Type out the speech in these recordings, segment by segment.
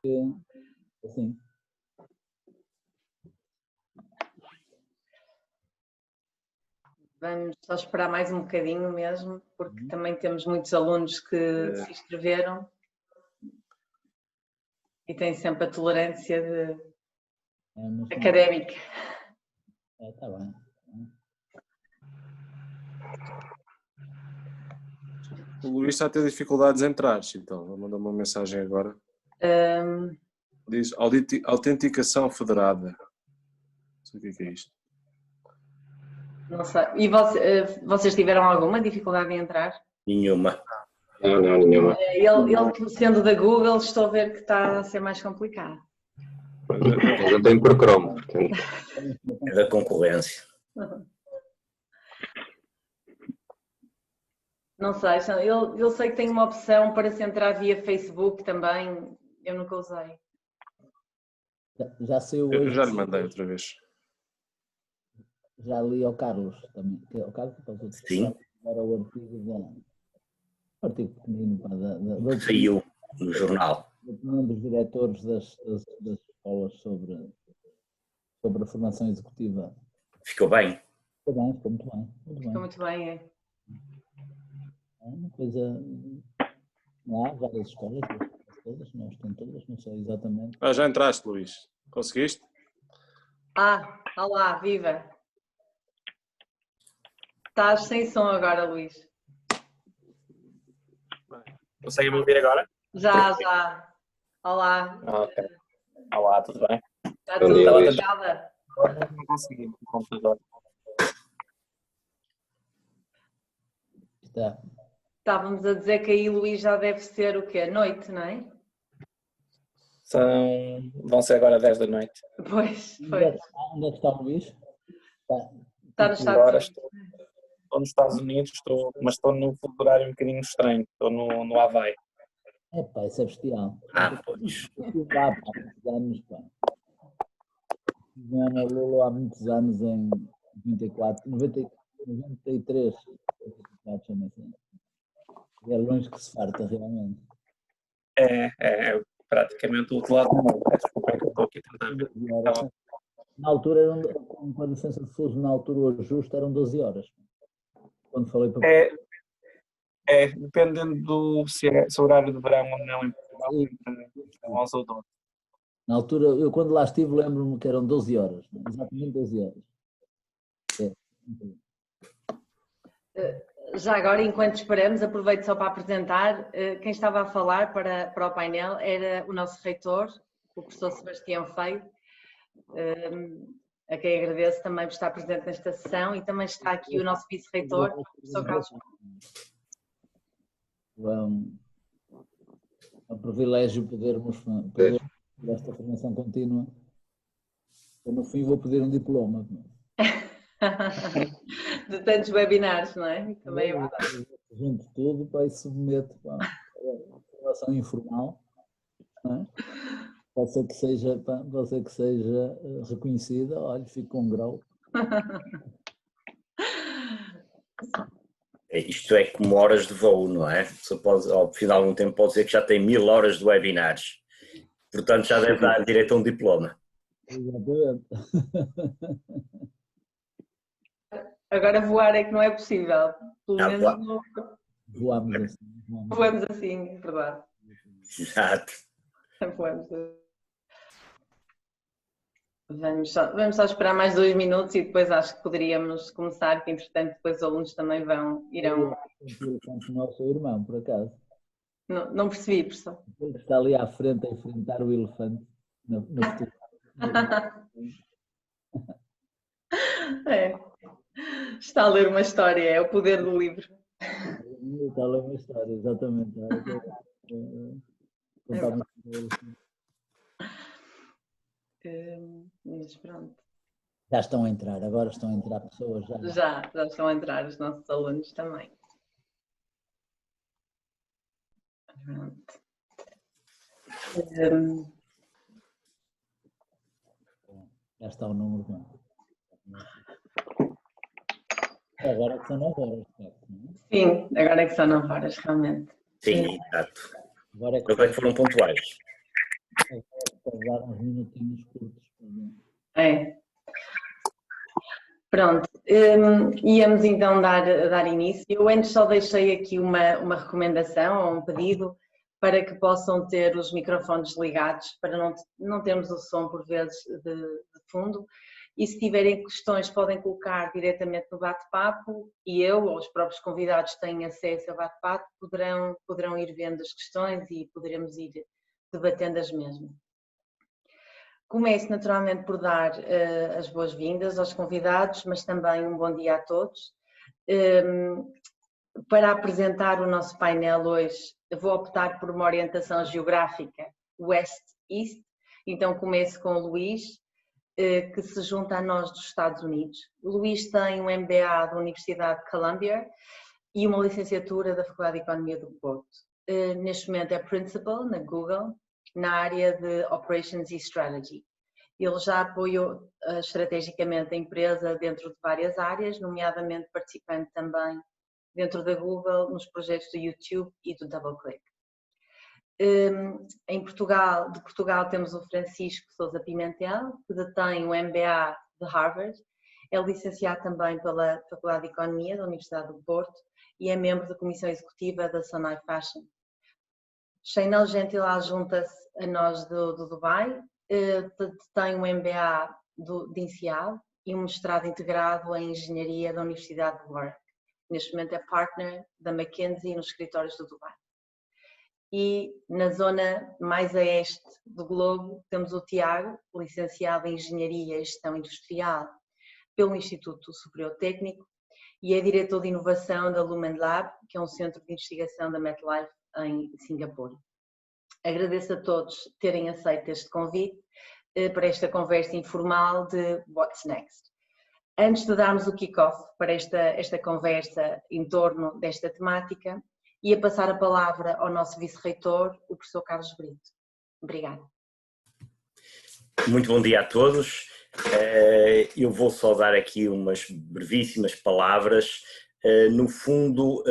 que, assim. Vamos só esperar mais um bocadinho mesmo, porque também temos muitos alunos que se inscreveram e têm sempre a tolerância académica. Está bem. O Luís está a ter dificuldades em entrar, então vou mandar uma mensagem agora. Diz autenticação federada. Não sei o que é isto. Não sei. E vocês tiveram alguma dificuldade em entrar? Nenhuma. Não, nenhuma. Ele sendo da Google, estou a ver que está a ser mais complicado. Eu já tenho por Chrome, portanto. É da concorrência. Não sei, eu sei que tem uma opção para se entrar via Facebook também, eu nunca usei. Já saiu Eu hoje. já lhe mandei outra vez. Já li ao Carlos também. O Carlos Sim. Era o artigo pequenino da Saiu no jornal. A opinião dos diretores das escolas sobre a formação executiva. Ficou bem? Ficou bem, ficou muito bem. Ficou muito bem, é. É uma coisa. Não há várias escolas, todas, não estão todas, não sei exatamente. Já entraste, Luís. Conseguiste? Olá, viva! Estás sem som agora, Luís. Conseguem me ouvir agora? Já. Olá. Ok. Olá, tudo bem? Está tudo ligada? Não consegui no computador. Está. Estávamos a dizer que aí, Luís, já deve ser o quê? Noite, não é? Vão ser agora 10 da noite. Pois. Onde é que está o Luís? Está nos Estados Agora Unidos. estou nos Estados Unidos, mas estou no fuso horário um bocadinho estranho. Estou no Havaí. Epá, isso é bestial. Pois. Eu fui lá há muitos anos, pá. Estive na Lulu há muitos anos, em 93. É longe que se farta, realmente. É praticamente o outro lado do mundo. Desculpa, que eu estou aqui a tentar ver. Na altura, com a licença de fuso, na altura o justo eram 12 horas. Quando falei para... Dependendo se é horário de verão ou não em Portugal, entre 11 ou 12. Na altura, eu quando lá estive, lembro-me que eram 12 horas. Exatamente 12 horas. Já agora, enquanto esperamos, aproveito só para apresentar. Quem estava a falar para o painel era o nosso reitor, o professor Sebastião Feio, a quem agradeço também por estar presente nesta sessão, e também está aqui o nosso vice-reitor, o professor Carlos. É um privilégio podermos esta formação contínua. Eu, no fim, vou pedir um diploma. De tantos webinars, não é? Também é verdade. Junto tudo para e submeto para a formação informal. Não é? Pode ser que seja reconhecida. Olha, fico com um grau. Isto é como horas de voo, não é? Você pode, ao fim de algum tempo, pode dizer que já tem 1000 horas de webinars. Portanto, já deve dar direito a um diploma. Exatamente. Agora voar é que não é possível. Pelo menos não. Voamos assim, é verdade. Exato. Voamos assim. Vamos só esperar mais 2 minutos e depois acho que poderíamos começar, que entretanto depois os alunos também irão... Não é o seu irmão, por acaso. Não percebi, professor. Ele está ali à frente a enfrentar o elefante no futuro. Está a ler uma história, é o poder do livro. Está a ler uma história, exatamente. Mas pronto. Já estão a entrar, agora estão a entrar pessoas. Já estão a entrar os nossos alunos também. Pronto. Já está o número bom. Agora é que são 9 horas, certo? Não é? Sim, agora é que são 9 horas, realmente. Sim, exato. Agora é que foram pontuais. dar uns minutinhos curtos. É. Pronto, íamos então dar início. Eu antes só deixei aqui uma recomendação ou um pedido para que possam ter os microfones ligados, para não termos o som por vezes de fundo. E se tiverem questões podem colocar diretamente no bate-papo e eu ou os próprios convidados têm acesso ao bate-papo, poderão ir vendo as questões e poderemos ir debatendo as mesmas. Começo naturalmente por dar as boas-vindas aos convidados, mas também um bom dia a todos. Para apresentar o nosso painel hoje, vou optar por uma orientação geográfica West-East, então começo com o Luís, que se junta a nós dos Estados Unidos. O Luís tem um MBA da Universidade de Columbia e uma licenciatura da Faculdade de Economia do Porto. Neste momento é Principal na Google, na área de Operations e Strategy. Ele já apoiou estrategicamente a empresa dentro de várias áreas, nomeadamente participando também dentro da Google nos projetos do YouTube e do DoubleClick. De Portugal temos o Francisco Sousa Pimentel, que detém o MBA de Harvard, é licenciado também pela Faculdade de Economia da Universidade do Porto e é membro da Comissão Executiva da Sonai Fashion. Sheinel Gentilá junta-se a nós do Dubai, tem um MBA de INSEAD e um mestrado integrado em Engenharia da Universidade de Warwick. Neste momento é partner da McKinsey nos escritórios do Dubai. E na zona mais a este do globo temos o Tiago, licenciado em Engenharia e Gestão Industrial pelo Instituto Superior Técnico e é diretor de inovação da Lumen Lab, que é um centro de investigação da MetLife em Singapura. Agradeço a todos terem aceito este convite para esta conversa informal de What's Next. Antes de darmos o kick-off para esta conversa em torno desta temática, ia passar a palavra ao nosso vice-reitor, o professor Carlos Brito. Obrigada. Muito bom dia a todos. Eu vou só dar aqui umas brevíssimas palavras, no fundo,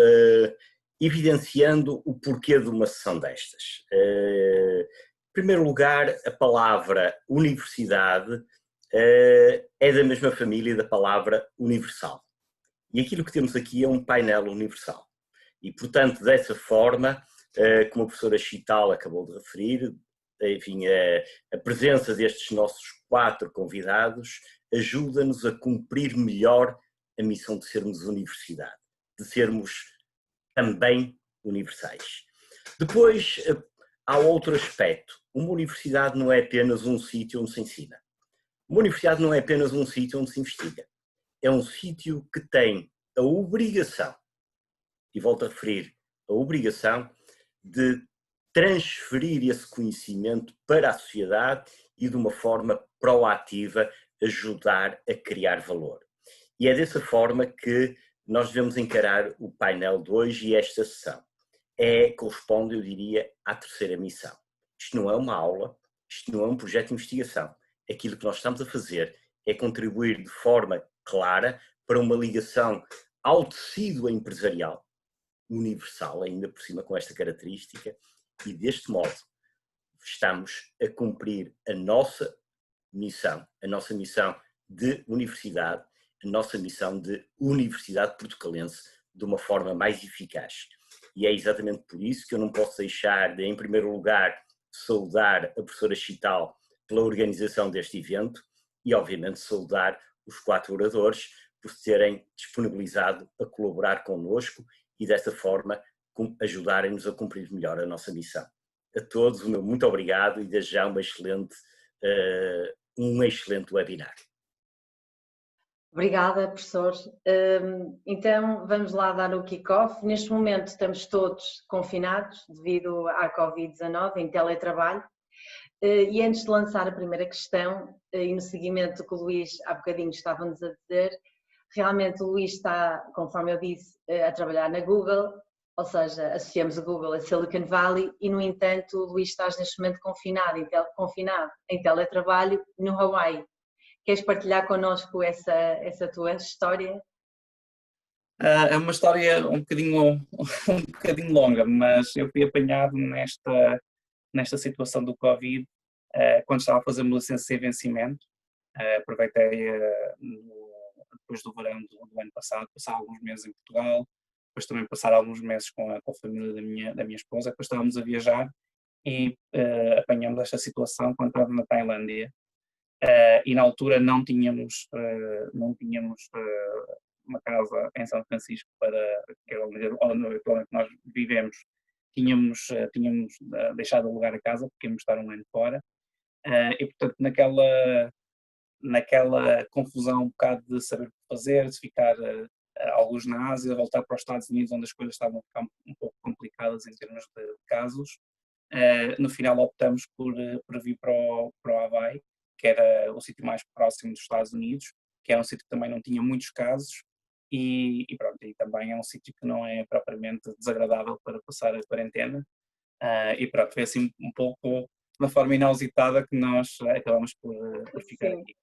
evidenciando o porquê de uma sessão destas. Em primeiro lugar, a palavra universidade é da mesma família da palavra universal. E aquilo que temos aqui é um painel universal. E, portanto, dessa forma, como a professora Chital acabou de referir, enfim, a presença destes nossos 4 convidados ajuda-nos a cumprir melhor a missão de sermos universidade, de sermos também universais. Depois, há outro aspecto. Uma universidade não é apenas um sítio onde se ensina. Uma universidade não é apenas um sítio onde se investiga. É um sítio que tem a obrigação, e volto a referir, a obrigação de transferir esse conhecimento para a sociedade e de uma forma proativa ajudar a criar valor. E é dessa forma que nós devemos encarar o painel de hoje e esta sessão. Corresponde, eu diria, à terceira missão. Isto não é uma aula, isto não é um projeto de investigação. Aquilo que nós estamos a fazer é contribuir de forma clara para uma ligação ao tecido empresarial, universal, ainda por cima com esta característica, e deste modo estamos a cumprir a nossa missão de universidade, a nossa missão de universidade portucalense de uma forma mais eficaz. E é exatamente por isso que eu não posso deixar de, em primeiro lugar, saudar a professora Chital pela organização deste evento e, obviamente, saudar os 4 oradores por se terem disponibilizado a colaborar connosco e, desta forma, ajudarem-nos a cumprir melhor a nossa missão. A todos, o meu muito obrigado e, desde já, um excelente webinar. Obrigada, professor. Então, vamos lá dar o kick-off. Neste momento estamos todos confinados devido à Covid-19, em teletrabalho. E antes de lançar a primeira questão, e no seguimento que o Luís há bocadinho estava-nos a dizer, realmente o Luís está, conforme eu disse, a trabalhar na Google, ou seja, associamos a Google a Silicon Valley e, no entanto, o Luís está neste momento confinado em teletrabalho no Hawaii. Queres partilhar connosco essa tua história? É uma história um bocadinho longa, mas eu fui apanhado nesta situação do Covid quando estava a fazer uma licença sem vencimento, aproveitei depois do verão do ano passado, passar alguns meses em Portugal, depois também passar alguns meses com a família da minha esposa, depois estávamos a viajar e apanhamos esta situação quando estávamos na Tailândia. E na altura não tínhamos uma casa em São Francisco que é onde atualmente nós vivemos. Tínhamos deixado de alugar a casa porque íamos estar um ano fora. E portanto naquela confusão um bocado de saber o que fazer, de ficar alguns na Ásia, voltar para os Estados Unidos onde as coisas estavam a ficar um pouco complicadas em termos de casos, no final optamos por vir para o Havaí, que era o sítio mais próximo dos Estados Unidos, que é um sítio que também não tinha muitos casos e pronto, e também é um sítio que não é propriamente desagradável para passar a quarentena. E pronto, foi assim um pouco de uma forma inusitada que nós acabamos por ficar Sim. aqui.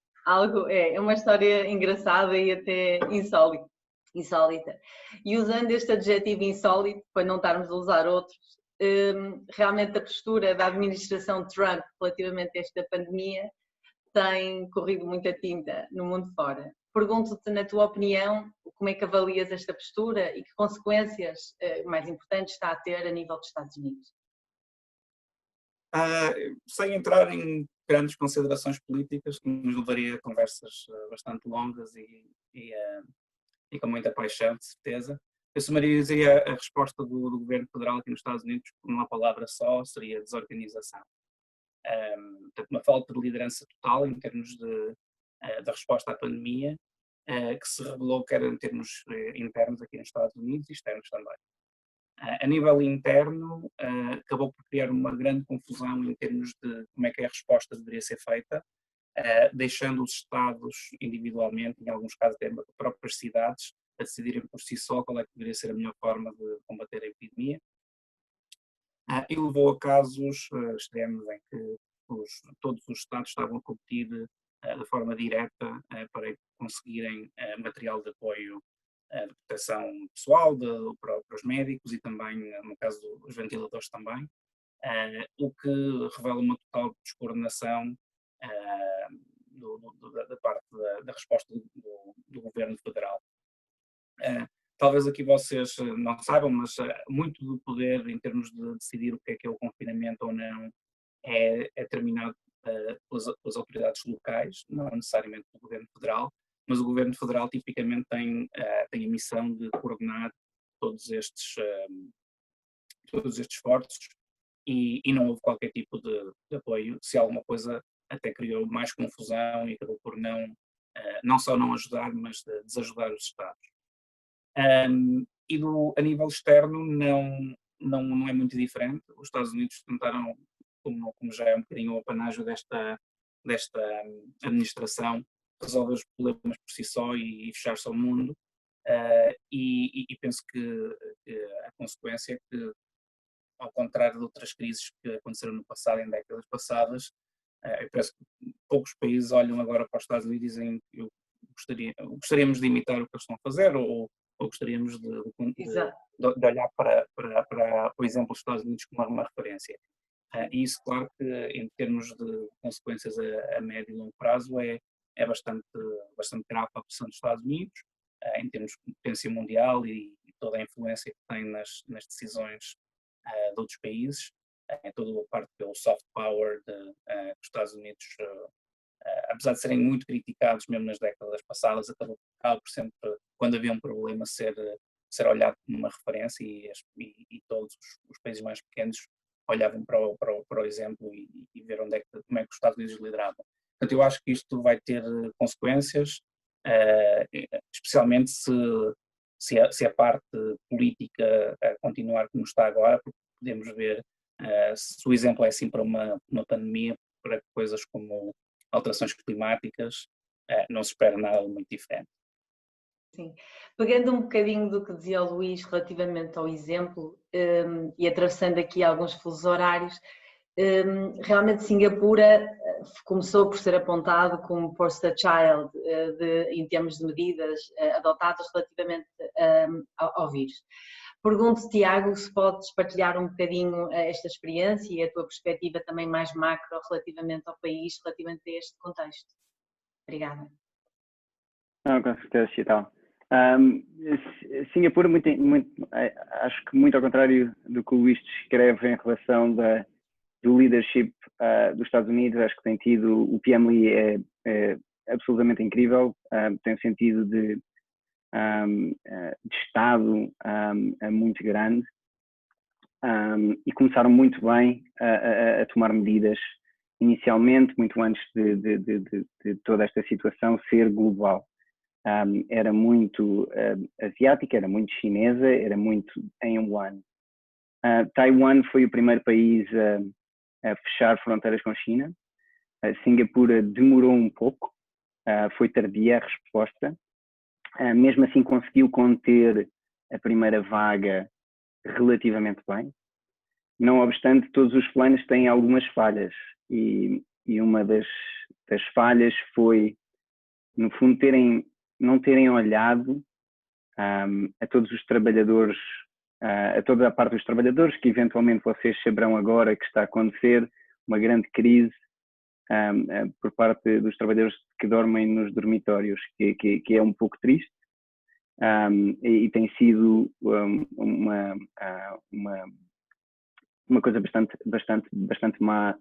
É uma história engraçada e até insólita. E usando este adjetivo insólito, para não estarmos a usar outros, realmente a postura da administração Trump relativamente a esta pandemia tem corrido muita tinta no mundo fora. Pergunto-te, na tua opinião, como é que avalias esta postura e que consequências mais importantes está a ter a nível dos Estados Unidos? Sem entrar em grandes considerações políticas, que nos levaria a conversas bastante longas e com muita paixão, de certeza, eu sumarizaria a resposta do governo federal aqui nos Estados Unidos numa palavra só, seria desorganização. Portanto, uma falta de liderança total em termos da resposta à pandemia, que se revelou quer em termos internos aqui nos Estados Unidos e externos também. A nível interno, acabou por criar uma grande confusão em termos de como é que a resposta deveria ser feita, deixando os Estados individualmente, em alguns casos até próprias cidades, a decidirem por si só qual é que deveria ser a melhor forma de combater a epidemia. E levou a casos extremos em que todos os Estados estavam a competir de forma direta para conseguirem material de apoio de proteção pessoal para os médicos e também, no caso dos ventiladores também, o que revela uma total descoordenação da parte da resposta do governo federal. Talvez aqui vocês não saibam, mas muito do poder em termos de decidir o que é o confinamento ou não é determinado pelas autoridades locais, não necessariamente pelo governo federal, mas o governo federal tipicamente tem a missão de coordenar todos estes esforços e não houve qualquer tipo de apoio, se alguma coisa até criou mais confusão e acabou por não só não ajudar, mas desajudar os Estados. E a nível externo não é muito diferente. Os Estados Unidos tentaram, como já é um bocadinho o apanágio desta administração, resolver os problemas por si só e fechar-se ao mundo. E penso que a consequência é que, ao contrário de outras crises que aconteceram no passado, em décadas passadas, eu penso que poucos países olham agora para os Estados Unidos e dizem que gostaríamos de imitar o que eles estão a fazer ou gostaríamos de olhar para o exemplo dos Estados Unidos como uma referência. E isso, claro que em termos de consequências a médio e longo prazo é bastante grave para a posição dos Estados Unidos, em termos de potência mundial e toda a influência que tem nas decisões de outros países, em toda a parte pelo soft power que os Estados Unidos, apesar de serem muito criticados mesmo nas décadas passadas, acabou por sempre, quando havia um problema, ser olhado como uma referência e todos os países mais pequenos olhavam para o exemplo e ver como é que os Estados Unidos lideravam. Portanto, eu acho que isto vai ter consequências, especialmente se a parte política continuar como está agora, porque podemos ver, se o exemplo é assim para uma pandemia, para coisas como alterações climáticas, não se espera nada muito diferente. Sim. Pegando um bocadinho do que dizia o Luís relativamente ao exemplo e atravessando aqui alguns fusos horários, realmente Singapura começou por ser apontado como poster child em termos de medidas adotadas relativamente ao vírus. Pergunto, Tiago, se podes partilhar um bocadinho esta experiência e a tua perspectiva também mais macro relativamente ao país, relativamente a este contexto. Obrigada. Não, com certeza, Chital. Singapura, acho que muito ao contrário do que o Luís descreve em relação do leadership dos Estados Unidos, acho que tem tido, o PM Lee é absolutamente incrível, tem um sentido de Estado muito grande, e começaram muito bem a tomar medidas inicialmente, muito antes de toda esta situação ser global. Era muito asiática, era muito chinesa, era muito em Wuhan. Taiwan foi o primeiro país a fechar fronteiras com a China. Singapura demorou um pouco, foi tardia a resposta. Mesmo assim conseguiu conter a primeira vaga relativamente bem. Não obstante, todos os planos têm algumas falhas e uma das falhas foi, no fundo, não terem olhado a todos os trabalhadores, a toda a parte dos trabalhadores, que eventualmente vocês saberão agora que está a acontecer uma grande crise por parte dos trabalhadores que dormem nos dormitórios, que é um pouco triste, e tem sido uma coisa bastante má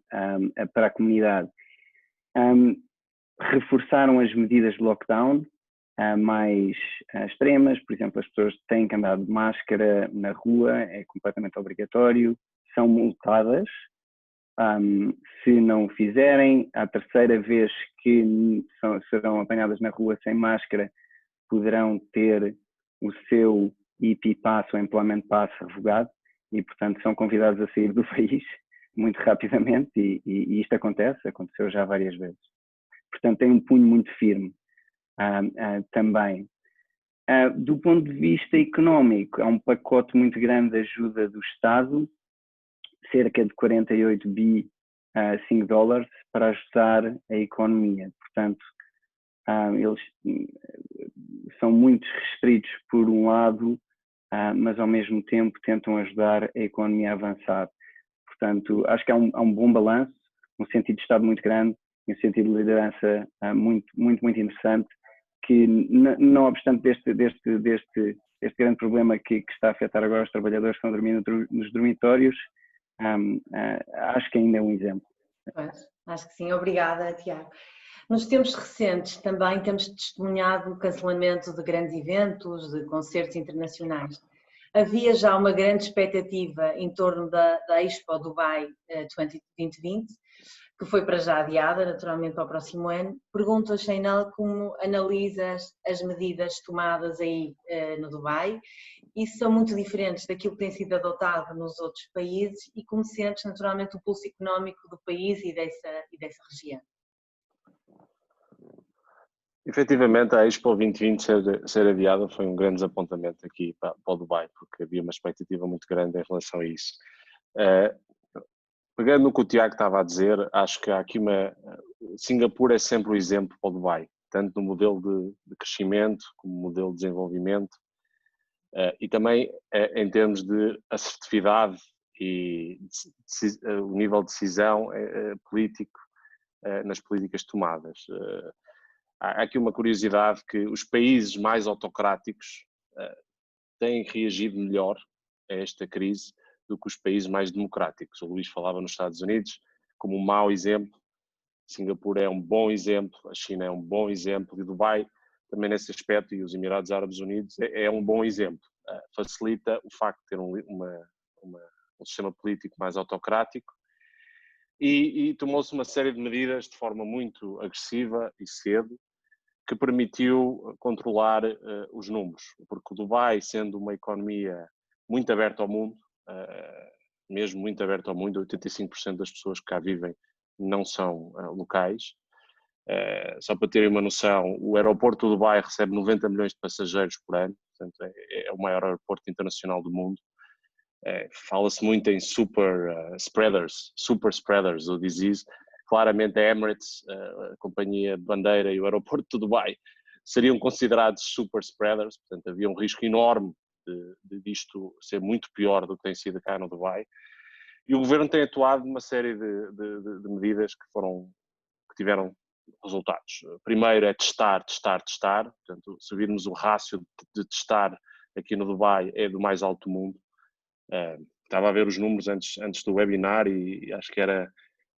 para a comunidade. Reforçaram as medidas de lockdown mais extremas, por exemplo, as pessoas têm que andar de máscara na rua, é completamente obrigatório, são multadas se não o fizerem. A terceira vez que serão apanhadas na rua sem máscara, poderão ter o seu EP Pass ou Employment Pass revogado e, portanto, são convidados a sair do país muito rapidamente e isto aconteceu já várias vezes. Portanto, tem um punho muito firme também. Do ponto de vista económico, há um pacote muito grande de ajuda do Estado, cerca de 48 bi $5 para ajudar a economia. Portanto, eles são muito restritos por um lado, mas ao mesmo tempo tentam ajudar a economia a avançar. Portanto, acho que há um bom balanço, um sentido de Estado muito grande, um sentido de liderança muito interessante, que não obstante deste grande problema que está a afetar agora os trabalhadores que estão dormindo nos dormitórios, acho que ainda é um exemplo. Pois, acho que sim. Obrigada, Tiago. Nos tempos recentes também temos testemunhado o cancelamento de grandes eventos, de concertos internacionais. Havia já uma grande expectativa em torno da Expo Dubai 2020, que foi para já adiada, naturalmente, para o próximo ano. Pergunto a Shainal como analisas as medidas tomadas aí no Dubai e se são muito diferentes daquilo que tem sido adotado nos outros países e como sentes, naturalmente, o pulso económico do país e dessa região. Efetivamente, a Expo 2020 ser adiada foi um grande desapontamento aqui para o Dubai, porque havia uma expectativa muito grande em relação a isso. Pegando no que o Tiago estava a dizer, acho que há aqui Singapura é sempre o exemplo para o Dubai, tanto no modelo de crescimento como no modelo de desenvolvimento, e também em termos de assertividade e o nível de decisão político nas políticas tomadas. Há aqui uma curiosidade que os países mais autocráticos têm reagido melhor a esta crise do que os países mais democráticos. O Luís falava nos Estados Unidos como um mau exemplo, Singapura é um bom exemplo, a China é um bom exemplo e Dubai também nesse aspecto, e os Emirados Árabes Unidos é um bom exemplo. Facilita o facto de ter um sistema político mais autocrático e tomou-se uma série de medidas de forma muito agressiva e cedo que permitiu controlar os números, porque o Dubai, sendo uma economia muito aberta ao mundo, mesmo muito aberta ao mundo, 85% das pessoas que cá vivem não são locais. Só para terem uma noção, o aeroporto do Dubai recebe 90 milhões de passageiros por ano, portanto é o maior aeroporto internacional do mundo. Fala-se muito em super spreaders do disease. Claramente a Emirates, a companhia de bandeira e o aeroporto de Dubai seriam considerados super spreaders, portanto havia um risco enorme disto ser muito pior do que tem sido cá no Dubai. E o governo tem atuado numa série de medidas que tiveram resultados. Primeiro é testar. Portanto, se virmos o rácio de testar aqui no Dubai é do mais alto do mundo. Estava a ver os números antes do webinar e acho que era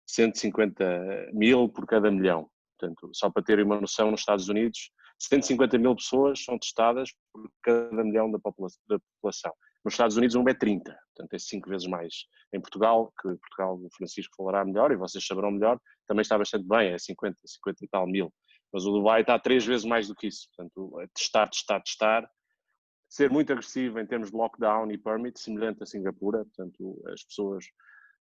150 mil por cada milhão. Portanto, só para terem uma noção, nos Estados Unidos, 150 mil pessoas são testadas por cada milhão da população. Nos Estados Unidos, é 30, portanto é 5 vezes mais. Em Portugal, que Portugal o Francisco falará melhor e vocês saberão melhor, também está bastante bem, é 50 e tal mil. Mas o Dubai está 3 vezes mais do que isso. Portanto, é testar. Ser muito agressivo em termos de lockdown e permit, semelhante a Singapura. Portanto, as pessoas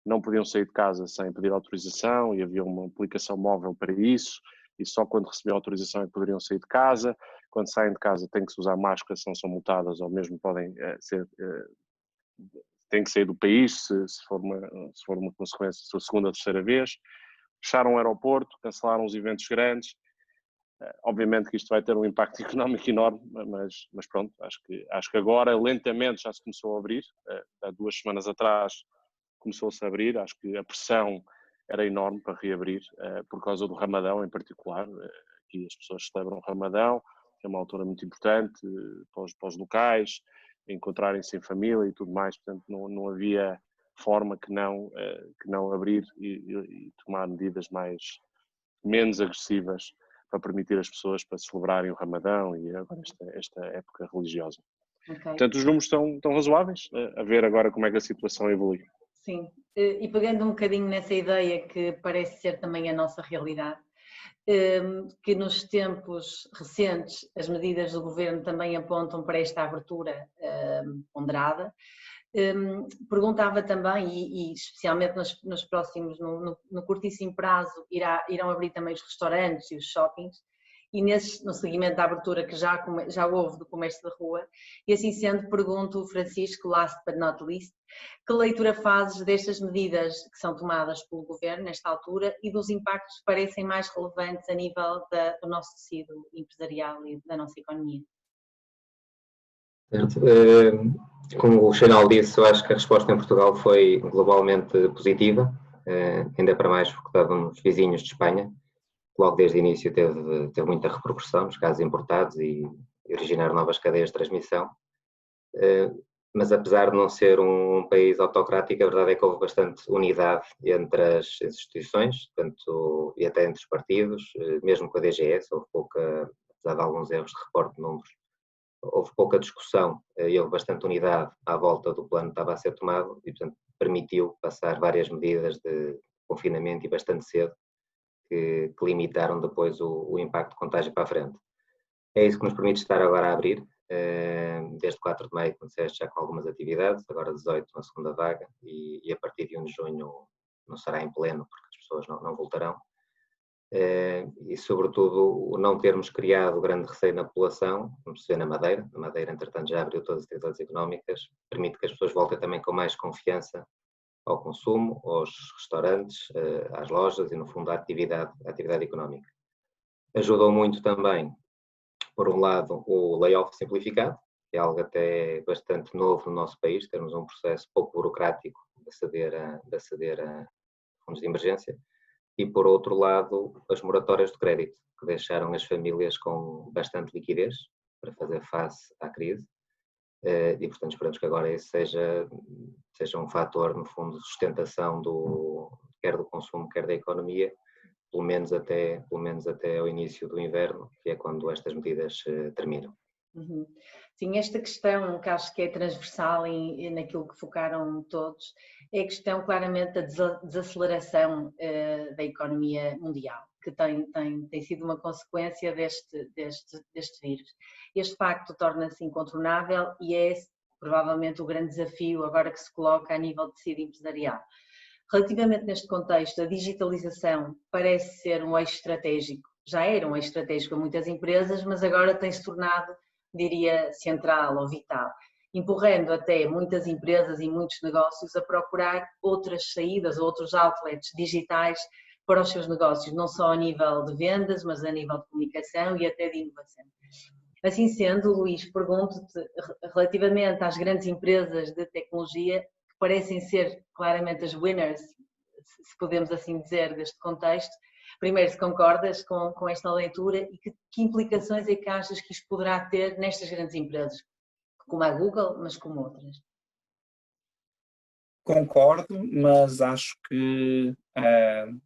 não podiam sair de casa sem pedir autorização e havia uma aplicação móvel para isso. E só quando recebiam autorização é que poderiam sair de casa. Quando saem de casa têm que se usar máscara, são multadas ou mesmo têm que sair do país se for uma consequência, se for a segunda ou terceira vez. Fecharam o aeroporto, cancelaram os eventos grandes. Obviamente que isto vai ter um impacto económico enorme, mas pronto, acho que agora lentamente já se começou a abrir. Há 2 semanas atrás começou-se a abrir, acho que a pressão era enorme para reabrir, por causa do Ramadão em particular. Aqui as pessoas celebram o Ramadão, que é uma altura muito importante para os locais, encontrarem-se em família e tudo mais, portanto não havia forma que não abrir e tomar medidas menos agressivas para permitir às pessoas para celebrarem o Ramadão e agora esta época religiosa. Okay. Portanto, os números estão razoáveis, a ver agora como é que a situação evolui. Sim, e pegando um bocadinho nessa ideia que parece ser também a nossa realidade, que nos tempos recentes as medidas do governo também apontam para esta abertura ponderada. Perguntava também, e especialmente nos próximos, no curtíssimo prazo, irão abrir também os restaurantes e os shoppings, e no seguimento da abertura que já houve do comércio de rua, e assim sendo, pergunto, Francisco, last but not least, que leitura fazes destas medidas que são tomadas pelo governo nesta altura e dos impactos que parecem mais relevantes a nível do nosso tecido empresarial e da nossa economia? Como o Chanel disse, eu acho que a resposta em Portugal foi globalmente positiva, ainda para mais porque estávamos vizinhos de Espanha. Logo desde o início teve muita repercussão nos casos importados e originar novas cadeias de transmissão. Mas apesar de não ser um país autocrático, a verdade é que houve bastante unidade entre as instituições, e até entre os partidos, mesmo com a DGS, houve pouca, apesar de alguns erros de reporte de números, houve pouca discussão e houve bastante unidade à volta do plano que estava a ser tomado e, portanto, permitiu passar várias medidas de confinamento e bastante cedo, que limitaram depois o impacto de contágio para a frente. É isso que nos permite estar agora a abrir, desde 4 de maio, como disseste, já com algumas atividades, agora 18 na segunda vaga, e a partir de 1 de junho não será em pleno, porque as pessoas não voltarão. E sobretudo o não termos criado grande receio na população, como se vê na Madeira. A Madeira, entretanto, já abriu todas as atividades económicas, permite que as pessoas voltem também com mais confiança ao consumo, aos restaurantes, às lojas e, no fundo, à atividade económica. Ajudou muito também, por um lado, o layoff simplificado, que é algo até bastante novo no nosso país, termos um processo pouco burocrático de aceder a fundos de emergência, e, por outro lado, as moratórias de crédito, que deixaram as famílias com bastante liquidez para fazer face à crise. E, portanto, esperamos que agora esse seja um fator, no fundo, de sustentação quer do consumo, quer da economia, pelo menos até ao início do inverno, que é quando estas medidas terminam. Uhum. Sim, esta questão que acho que é transversal naquilo que focaram todos, é a questão claramente da desaceleração da economia mundial, que tem sido uma consequência deste vírus. Este facto torna-se incontornável e é provavelmente o grande desafio agora que se coloca a nível de tecido empresarial. Relativamente neste contexto, a digitalização parece ser um eixo estratégico, já era um eixo estratégico a muitas empresas, mas agora tem-se tornado, diria, central ou vital, empurrando até muitas empresas e muitos negócios a procurar outras saídas, outros outlets digitais para os seus negócios, não só a nível de vendas, mas a nível de comunicação e até de inovação. Assim sendo, Luís, pergunto-te relativamente às grandes empresas de tecnologia que parecem ser claramente as winners, se podemos assim dizer, deste contexto. Primeiro, se concordas com esta leitura e que implicações é que achas que isto poderá ter nestas grandes empresas, como a Google, mas como outras? Concordo, mas acho que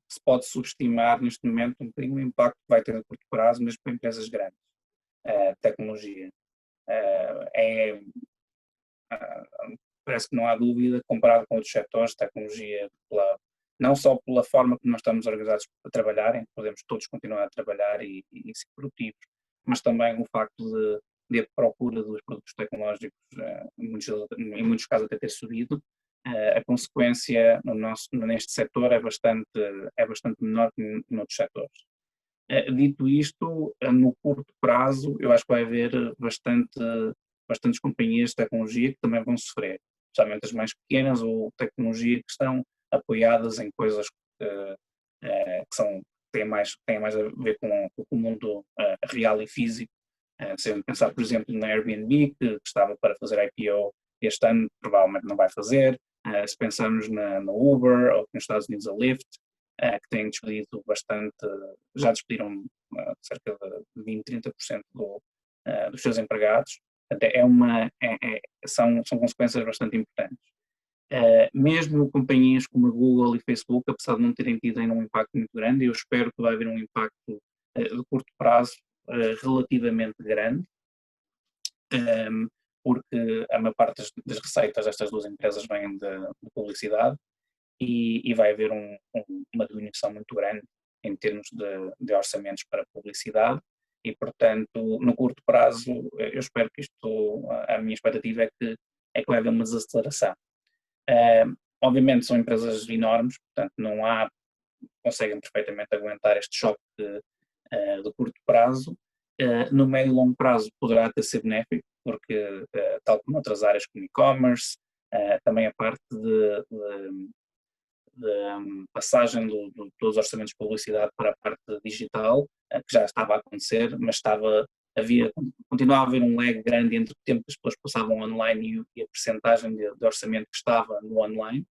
se pode subestimar neste momento um bocadinho o impacto que vai ter a curto prazo, mesmo para empresas grandes, tecnologia. Parece que não há dúvida, comparado com outros setores de tecnologia, não só pela forma como nós estamos organizados para trabalhar, em que podemos todos continuar a trabalhar e ser produtivos, mas também o facto de a procura dos produtos tecnológicos, em muitos casos até ter subido, a consequência neste setor é bastante menor que noutros setores. Dito isto, no curto prazo, eu acho que vai haver bastantes companhias de tecnologia que também vão sofrer, especialmente as mais pequenas ou tecnologia que estão apoiadas em coisas que têm mais a ver com o mundo real e físico. Se eu pensar, por exemplo, na Airbnb, que estava para fazer IPO este ano, provavelmente não vai fazer. Se pensarmos na Uber ou nos Estados Unidos a Lyft, que têm despedido bastante, já despediram cerca de 20-30% dos seus empregados. Portanto, são consequências bastante importantes. Mesmo companhias como a Google e Facebook, apesar de não terem tido ainda um impacto muito grande, eu espero que vai haver um impacto de curto prazo relativamente grande, porque a maior parte das receitas destas duas empresas vêm de publicidade e vai haver uma diminuição muito grande em termos de orçamentos para publicidade e, portanto, no curto prazo, eu espero que a minha expectativa é que vai haver uma desaceleração. Obviamente são empresas enormes, portanto conseguem perfeitamente aguentar este choque de curto prazo. No médio e longo prazo poderá até ser benéfico, porque tal como outras áreas como e-commerce, também a parte de passagem dos orçamentos de publicidade para a parte digital, que já estava a acontecer, mas continuava a haver um lag grande entre o tempo que as pessoas passavam online e a percentagem de orçamento que estava no online.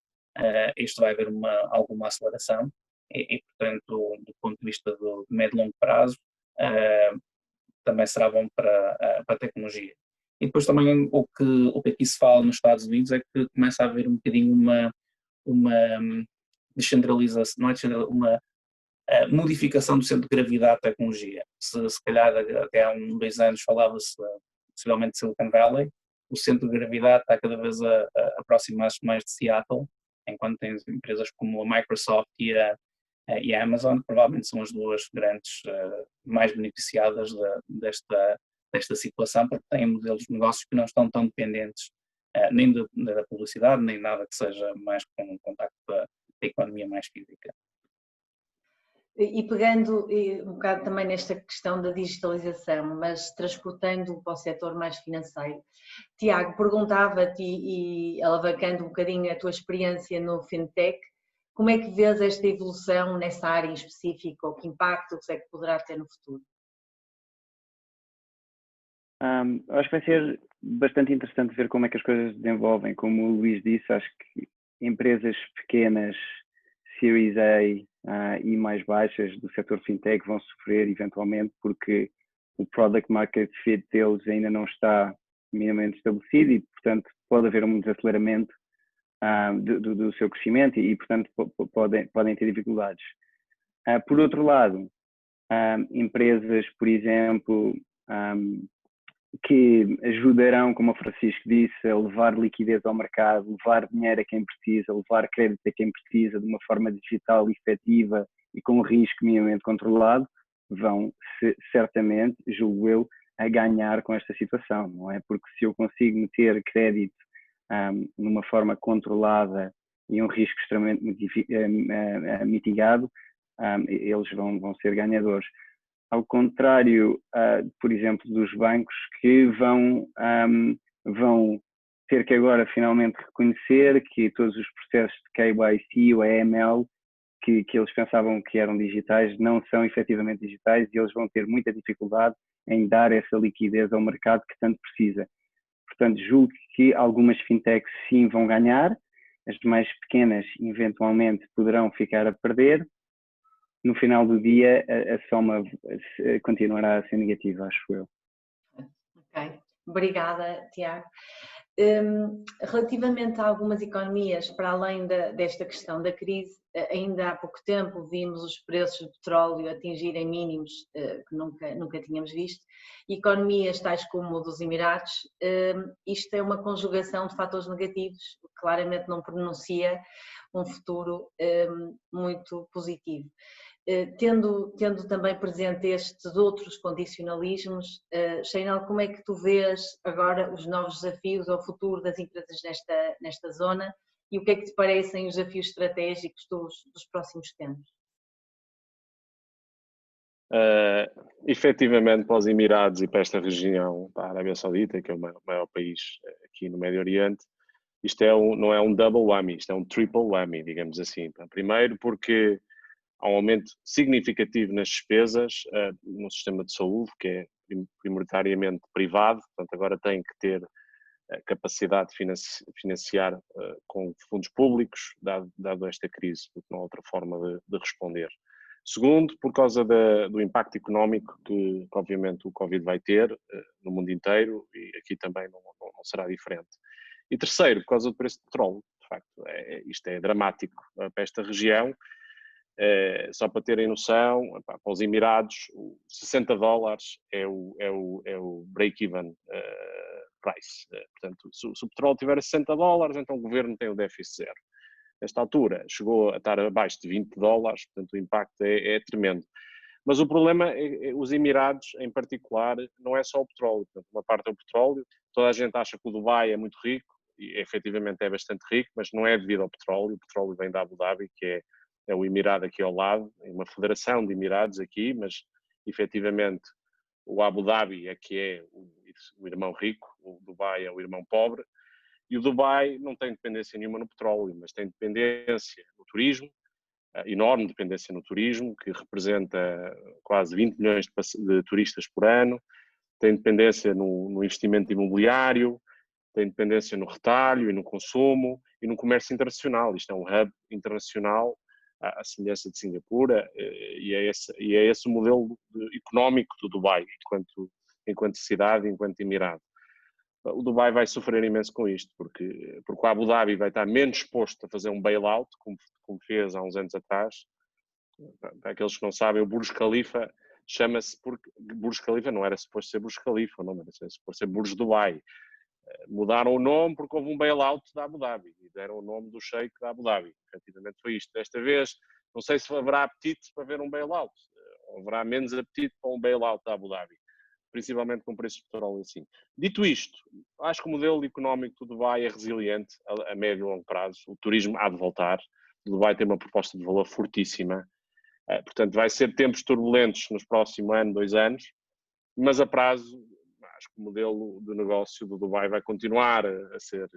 Isto vai haver alguma aceleração e, portanto, do ponto de vista do médio e longo prazo, também será bom para a tecnologia. E depois também o que aqui se fala nos Estados Unidos é que começa a haver um bocadinho uma descentralização, não é uma modificação do centro de gravidade da tecnologia. Se calhar até há 2 anos falava-se possivelmente de Silicon Valley, o centro de gravidade está cada vez a aproximar-se mais de Seattle, enquanto tens empresas como a Microsoft e a Amazon, que provavelmente são as duas grandes mais beneficiadas desta situação, porque têm modelos de negócios que não estão tão dependentes nem da publicidade, nem nada que seja mais com o contacto da economia mais física. E pegando um bocado também nesta questão da digitalização, mas transportando para o setor mais financeiro, Tiago, perguntava-te e alavancando um bocadinho a tua experiência no FinTech, como é que vês esta evolução nessa área em específico, ou que impacto é que poderá ter no futuro? Acho que vai ser bastante interessante ver como é que as coisas se desenvolvem. Como o Luís disse, acho que empresas pequenas, Series A e mais baixas do setor fintech vão sofrer eventualmente porque o product market fit deles ainda não está minimamente estabelecido e, portanto, pode haver um desaceleramento do seu crescimento e portanto, podem ter dificuldades. Por outro lado, empresas, por exemplo, que ajudarão, como o Francisco disse, a levar liquidez ao mercado, levar dinheiro a quem precisa, levar crédito a quem precisa de uma forma digital efetiva e com um risco minimamente controlado, vão certamente, julgo eu, a ganhar com esta situação, não é? Porque se eu consigo meter crédito numa forma controlada e um risco extremamente mitigado, eles vão ser ganhadores. Ao contrário, por exemplo, dos bancos que vão ter que agora finalmente reconhecer que todos os processos de KYC ou AML que eles pensavam que eram digitais não são efetivamente digitais e eles vão ter muita dificuldade em dar essa liquidez ao mercado que tanto precisa. Portanto, julgo que algumas fintechs sim vão ganhar, as mais pequenas eventualmente poderão ficar a perder. No final do dia, a soma continuará a ser negativa, acho eu. Ok, obrigada, Tiago. Relativamente a algumas economias, para além desta questão da crise, ainda há pouco tempo vimos os preços do petróleo atingirem mínimos que nunca tínhamos visto. Economias tais como o dos Emirados, isto é uma conjugação de fatores negativos, claramente não pronuncia um futuro muito positivo. Tendo também presente estes outros condicionalismos, Cheinel, como é que tu vês agora os novos desafios ao futuro das empresas nesta zona e o que é que te parecem os desafios estratégicos dos próximos tempos? Efetivamente, para os Emirados e para esta região, para a Arábia Saudita, que é o maior país aqui no Médio Oriente, isto não é um double whammy, isto é um triple whammy, digamos assim. Primeiro porque há um aumento significativo nas despesas no sistema de saúde, que é prioritariamente privado, portanto agora tem que ter capacidade de financiar com fundos públicos, dado esta crise, porque não há outra forma de responder. Segundo, por causa do impacto económico que obviamente o Covid vai ter no mundo inteiro, e aqui também não será diferente. E terceiro, por causa do preço do petróleo. De facto, isto é dramático para esta região. Só para terem noção, para os Emirados, $60 é o break-even price. Portanto, se o petróleo tiver a $60, então o governo tem o déficit zero. Nesta altura, chegou a estar abaixo de $20, portanto o impacto é tremendo. Mas o problema os Emirados, em particular, não é só o petróleo. Portanto, uma parte é o petróleo, toda a gente acha que o Dubai é muito rico, e efetivamente é bastante rico, mas não é devido ao petróleo. O petróleo vem da Abu Dhabi, que é o Emirado aqui ao lado, é uma federação de Emirados aqui, mas efetivamente o Abu Dhabi é que é o irmão rico, o Dubai é o irmão pobre, e o Dubai não tem dependência nenhuma no petróleo, mas tem dependência no turismo, enorme dependência no turismo, que representa quase 20 milhões de turistas por ano, tem dependência no investimento imobiliário, tem dependência no retalho e no consumo e no comércio internacional. Isto é um hub internacional à semelhança de Singapura e é esse o modelo económico do Dubai, enquanto cidade, enquanto Emirado. O Dubai vai sofrer imenso com isto, porque o Abu Dhabi vai estar menos exposto a fazer um bailout, como fez há uns anos atrás. Para aqueles que não sabem, o Burj Khalifa chama-se, porque Burj Khalifa não era suposto ser Burj Khalifa, o nome era suposto ser Burj Dubai. Mudaram o nome porque houve um bailout da Abu Dhabi e deram o nome do sheik da Abu Dhabi. Efetivamente foi isto. Desta vez, não sei se haverá apetite para ver um bailout, ou haverá menos apetite para um bailout da Abu Dhabi, principalmente com preços de petróleo assim. Dito isto, acho que o modelo económico do Dubai é resiliente a médio e longo prazo. O turismo há de voltar. O Dubai tem uma proposta de valor fortíssima. Portanto, vai ser tempos turbulentos nos próximos 2 anos, mas a prazo, acho que o modelo de negócio do Dubai vai continuar a ser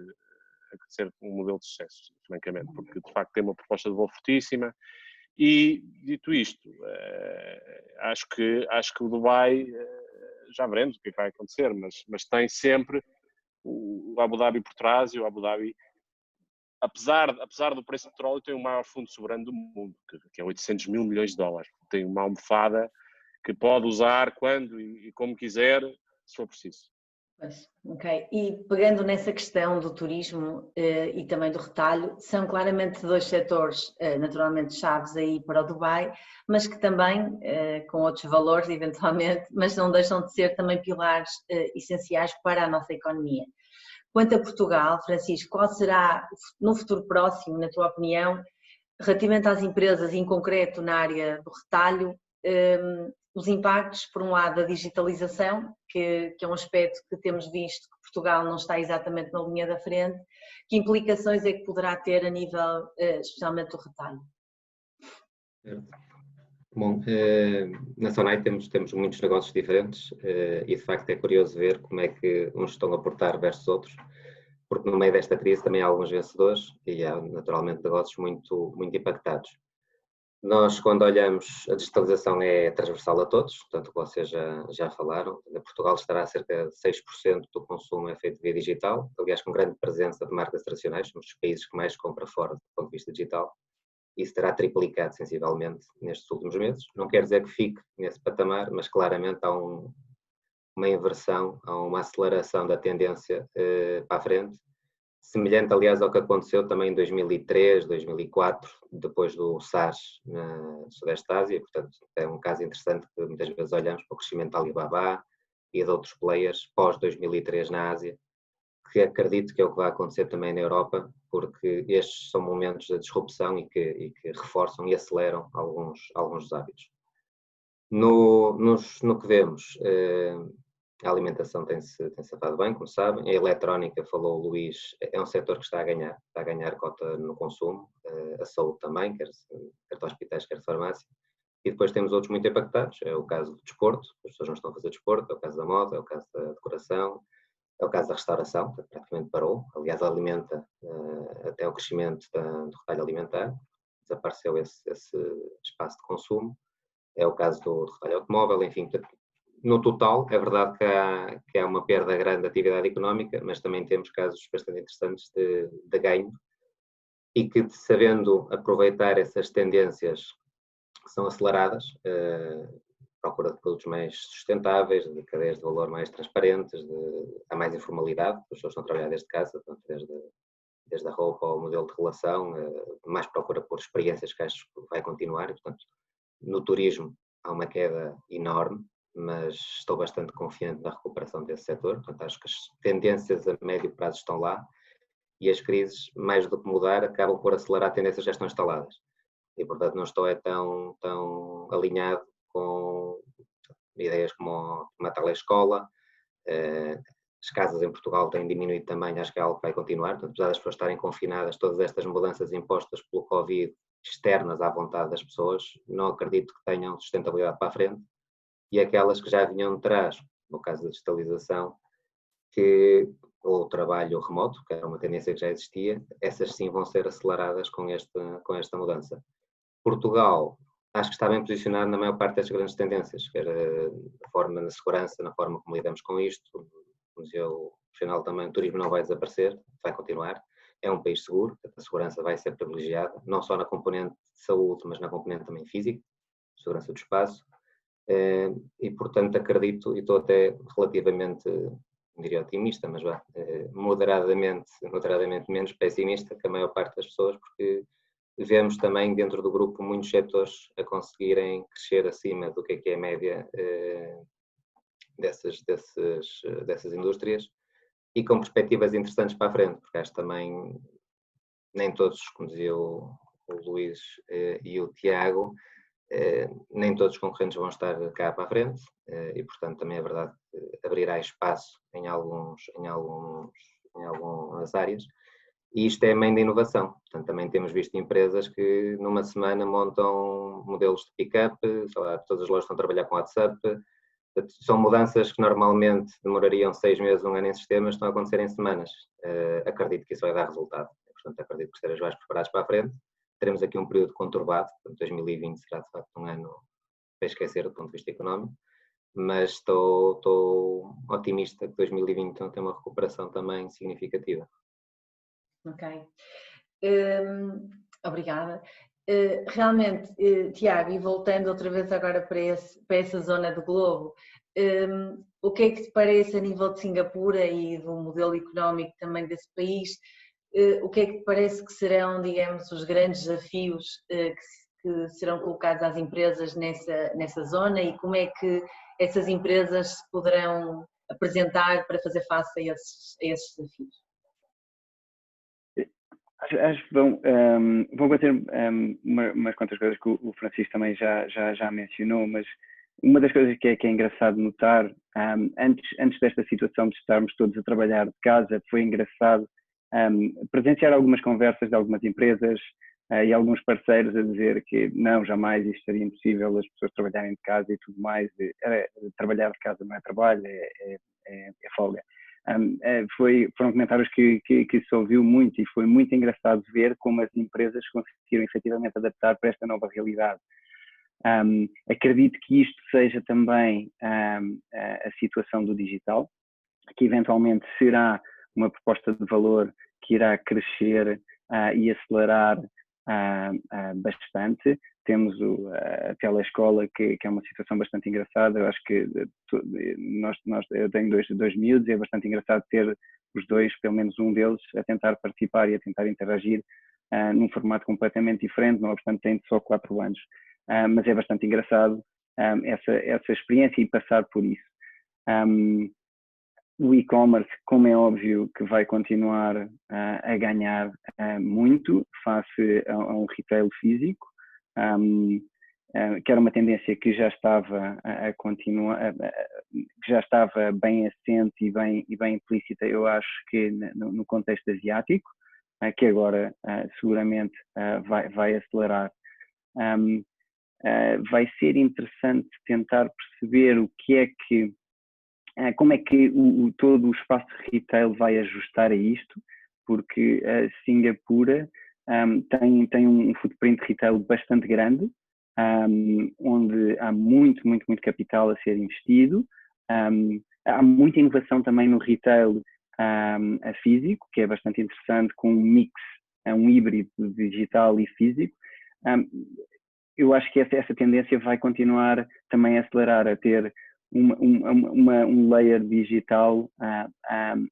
um modelo de sucesso, francamente, porque de facto tem uma proposta de valor fortíssima. E, dito isto, acho que o Dubai, já veremos o que vai acontecer, mas tem sempre o Abu Dhabi por trás, e o Abu Dhabi, apesar do preço do petróleo, tem o maior fundo soberano do mundo, que é 800 mil milhões de dólares. Tem uma almofada que pode usar quando e como quiser, se for preciso. Ok, e pegando nessa questão do turismo e também do retalho, são claramente 2 setores naturalmente chaves aí para o Dubai, mas que também, com outros valores eventualmente, mas não deixam de ser também pilares essenciais para a nossa economia. Quanto a Portugal, Francisco, qual será no futuro próximo, na tua opinião, relativamente às empresas, em concreto na área do retalho, os impactos, por um lado, da digitalização, que é um aspecto que temos visto que Portugal não está exatamente na linha da frente, que implicações é que poderá ter a nível, especialmente do retalho? Bom, na Sonai temos muitos negócios diferentes e de facto é curioso ver como é que uns estão a portar versus outros, porque no meio desta crise também há alguns vencedores e há naturalmente negócios muito impactados. Nós, quando olhamos, a digitalização é transversal a todos, portanto, vocês já falaram. Em Portugal estará a cerca de 6% do consumo é feito via digital, aliás, com grande presença de marcas tradicionais, somos dos países que mais compra fora do ponto de vista digital. Isso terá triplicado sensivelmente nestes últimos meses. Não quer dizer que fique nesse patamar, mas claramente há uma inversão, há uma aceleração da tendência para a frente, semelhante, aliás, ao que aconteceu também em 2003, 2004, depois do SARS na Sudeste Ásia. Portanto, é um caso interessante que muitas vezes olhamos para o crescimento da Alibaba e de outros players pós-2003 na Ásia, que acredito que é o que vai acontecer também na Europa, porque estes são momentos de disrupção e que reforçam e aceleram alguns dos hábitos. No que vemos, a alimentação tem-se safado bem, como sabem. A eletrónica, falou o Luís, é um setor que está a ganhar cota no consumo. A saúde também, quer de hospitais, quer de farmácia. E depois temos outros muito impactados. É o caso do desporto, as pessoas não estão a fazer desporto, é o caso da moda, é o caso da decoração, é o caso da restauração, que praticamente parou. Aliás, alimenta até o crescimento do retalho alimentar. Desapareceu esse espaço de consumo. É o caso do retalho automóvel, enfim. No total, é verdade que há uma perda grande de atividade económica, mas também temos casos bastante interessantes de ganho e que, sabendo aproveitar essas tendências que são aceleradas, procura de produtos mais sustentáveis, de cadeias de valor mais transparentes, há mais informalidade, as pessoas estão a trabalhar desde casa, portanto, desde a roupa ao modelo de relação, mais procura por experiências que acho que vai continuar, e, portanto, no turismo há uma queda enorme, mas estou bastante confiante na recuperação desse setor. Portanto, acho que as tendências a médio prazo estão lá e as crises, mais do que mudar, acabam por acelerar tendências que já estão instaladas. E, portanto, não estou tão alinhado com ideias como a telescola. As casas em Portugal têm diminuído também, acho que é algo que vai continuar. Portanto, apesar das pessoas estarem confinadas, todas estas mudanças impostas pelo Covid, externas à vontade das pessoas, não acredito que tenham sustentabilidade para a frente. E aquelas que já vinham de trás, no caso da digitalização, ou o trabalho remoto, que era uma tendência que já existia, essas sim vão ser aceleradas com esta mudança. Portugal, acho que está bem posicionado na maior parte destas grandes tendências, quer na forma, na segurança, na forma como lidamos com isto. Como dizia o final também, o turismo não vai desaparecer, vai continuar. É um país seguro, a segurança vai ser privilegiada, não só na componente de saúde, mas na componente também física, segurança do espaço. E, portanto, acredito, e estou até relativamente, não diria otimista, mas moderadamente menos pessimista que a maior parte das pessoas, porque vemos também dentro do grupo muitos setores a conseguirem crescer acima do que é a média dessas indústrias e com perspectivas interessantes para a frente, porque acho também nem todos, como dizia o Luís e o Tiago, nem todos os concorrentes vão estar cá para a frente e, portanto, também é verdade que abrirá espaço em algumas áreas. E isto é a mãe da inovação. Portanto, também temos visto empresas que numa semana montam modelos de pick-up, todas as lojas estão a trabalhar com WhatsApp. São mudanças que normalmente demorariam 6 meses, 1 ano em sistemas, estão a acontecer em semanas. Acredito que isso vai dar resultado. Portanto, acredito que estejam mais preparados para a frente. Teremos aqui um período conturbado, portanto 2020 será de facto um ano para esquecer do ponto de vista económico, mas estou otimista que 2020 tem uma recuperação também significativa. Ok. Obrigada. Realmente, Tiago, e voltando outra vez agora para essa zona do globo, o que é que te parece a nível de Singapura e do modelo económico também desse país? O que é que te parece que serão, digamos, os grandes desafios que serão colocados às empresas nessa zona e como é que essas empresas se poderão apresentar para fazer face a esses desafios? Acho que vão bater umas quantas coisas que o Francisco também já mencionou, mas uma das coisas que é engraçado notar, antes desta situação de estarmos todos a trabalhar de casa, foi engraçado presenciar algumas conversas de algumas empresas e alguns parceiros a dizer que não, jamais isto seria impossível, as pessoas trabalharem de casa e tudo mais. Trabalhar de casa não é trabalho, é folga. Foram comentários que se ouviu muito e foi muito engraçado ver como as empresas conseguiram efetivamente adaptar para esta nova realidade. Acredito que isto seja também a situação do digital, que eventualmente será uma proposta de valor que irá crescer e acelerar bastante. Temos a telescola, que é uma situação bastante engraçada. Eu acho que eu tenho dois miúdos e é bastante engraçado ter os dois, pelo menos um deles, a tentar participar e a tentar interagir num formato completamente diferente, não obstante têm só 4 anos. Mas é bastante engraçado essa experiência e passar por isso. O e-commerce, como é óbvio, que vai continuar a ganhar muito face a um retail físico, que era uma tendência que já estava a continuar, que já estava bem assente e bem implícita, eu acho que no contexto asiático, que agora seguramente vai acelerar. Vai ser interessante tentar perceber o que é que como é que todo o espaço de retail vai ajustar a isto, porque a Singapura tem um footprint de retail bastante grande, onde há muito capital a ser investido. Há muita inovação também no retail a físico, que é bastante interessante, com um mix, um híbrido digital e físico. Eu acho que essa tendência vai continuar também a acelerar, a ter um layer digital a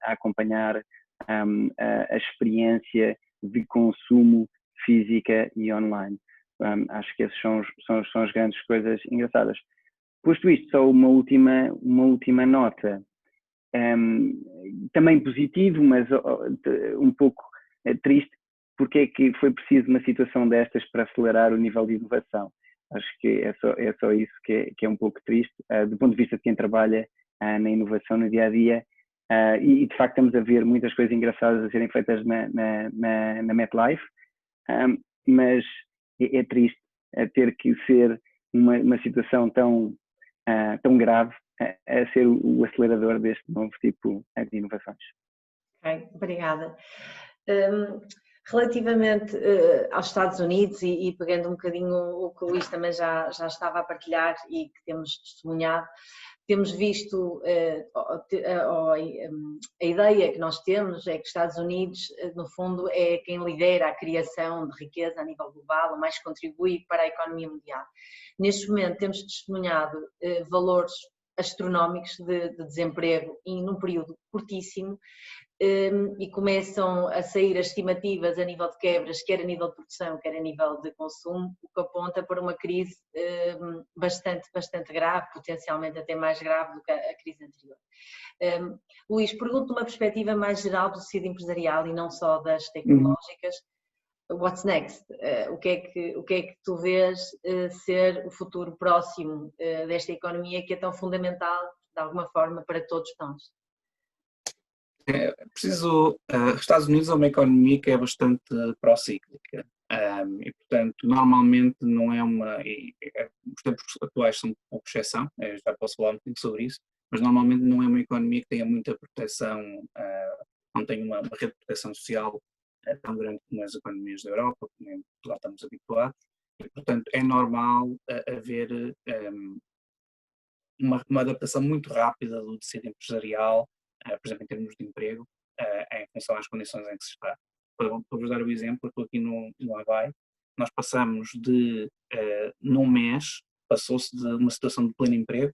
acompanhar a experiência de consumo física e online. Acho que essas são as grandes coisas engraçadas. Posto isto, só uma última nota, também positivo, mas um pouco triste, porque é que foi preciso uma situação destas para acelerar o nível de inovação. Acho que é só isso que é um pouco triste, do ponto de vista de quem trabalha na inovação no dia-a-dia, e de facto estamos a ver muitas coisas engraçadas a serem feitas na MetLife, mas é triste ter que ser uma situação tão grave a ser o acelerador deste novo tipo de inovações. Ok, obrigada. Relativamente aos Estados Unidos e pegando um bocadinho o que o Luís também já estava a partilhar e que temos testemunhado, temos visto a ideia que nós temos é que os Estados Unidos, no fundo, é quem lidera a criação de riqueza a nível global, ou mais contribui para a economia mundial. Neste momento temos testemunhado valores astronómicos de desemprego e num período curtíssimo, e começam a sair as estimativas a nível de quebras, quer a nível de produção, quer a nível de consumo, o que aponta para uma crise bastante grave, potencialmente até mais grave do que a crise anterior. Luís, pergunto uma perspectiva mais geral do tecido empresarial e não só das tecnológicas. What's next? O que é que tu vês ser o futuro próximo desta economia que é tão fundamental, de alguma forma, para todos nós? Os Estados Unidos é uma economia que é bastante procíclica e, portanto, normalmente não é os tempos atuais são uma exceção, já posso falar um pouco sobre isso, mas normalmente não é uma economia que tenha muita proteção, não tem uma rede de proteção social tão grande como as economias da Europa, como em Portugal estamos habituados, e, portanto, é normal haver uma adaptação muito rápida do tecido empresarial, por exemplo, em termos de emprego, em função às condições em que se está. Para vos dar o exemplo, eu estou aqui no Havaí, nós passamos num mês, passou-se de uma situação de pleno emprego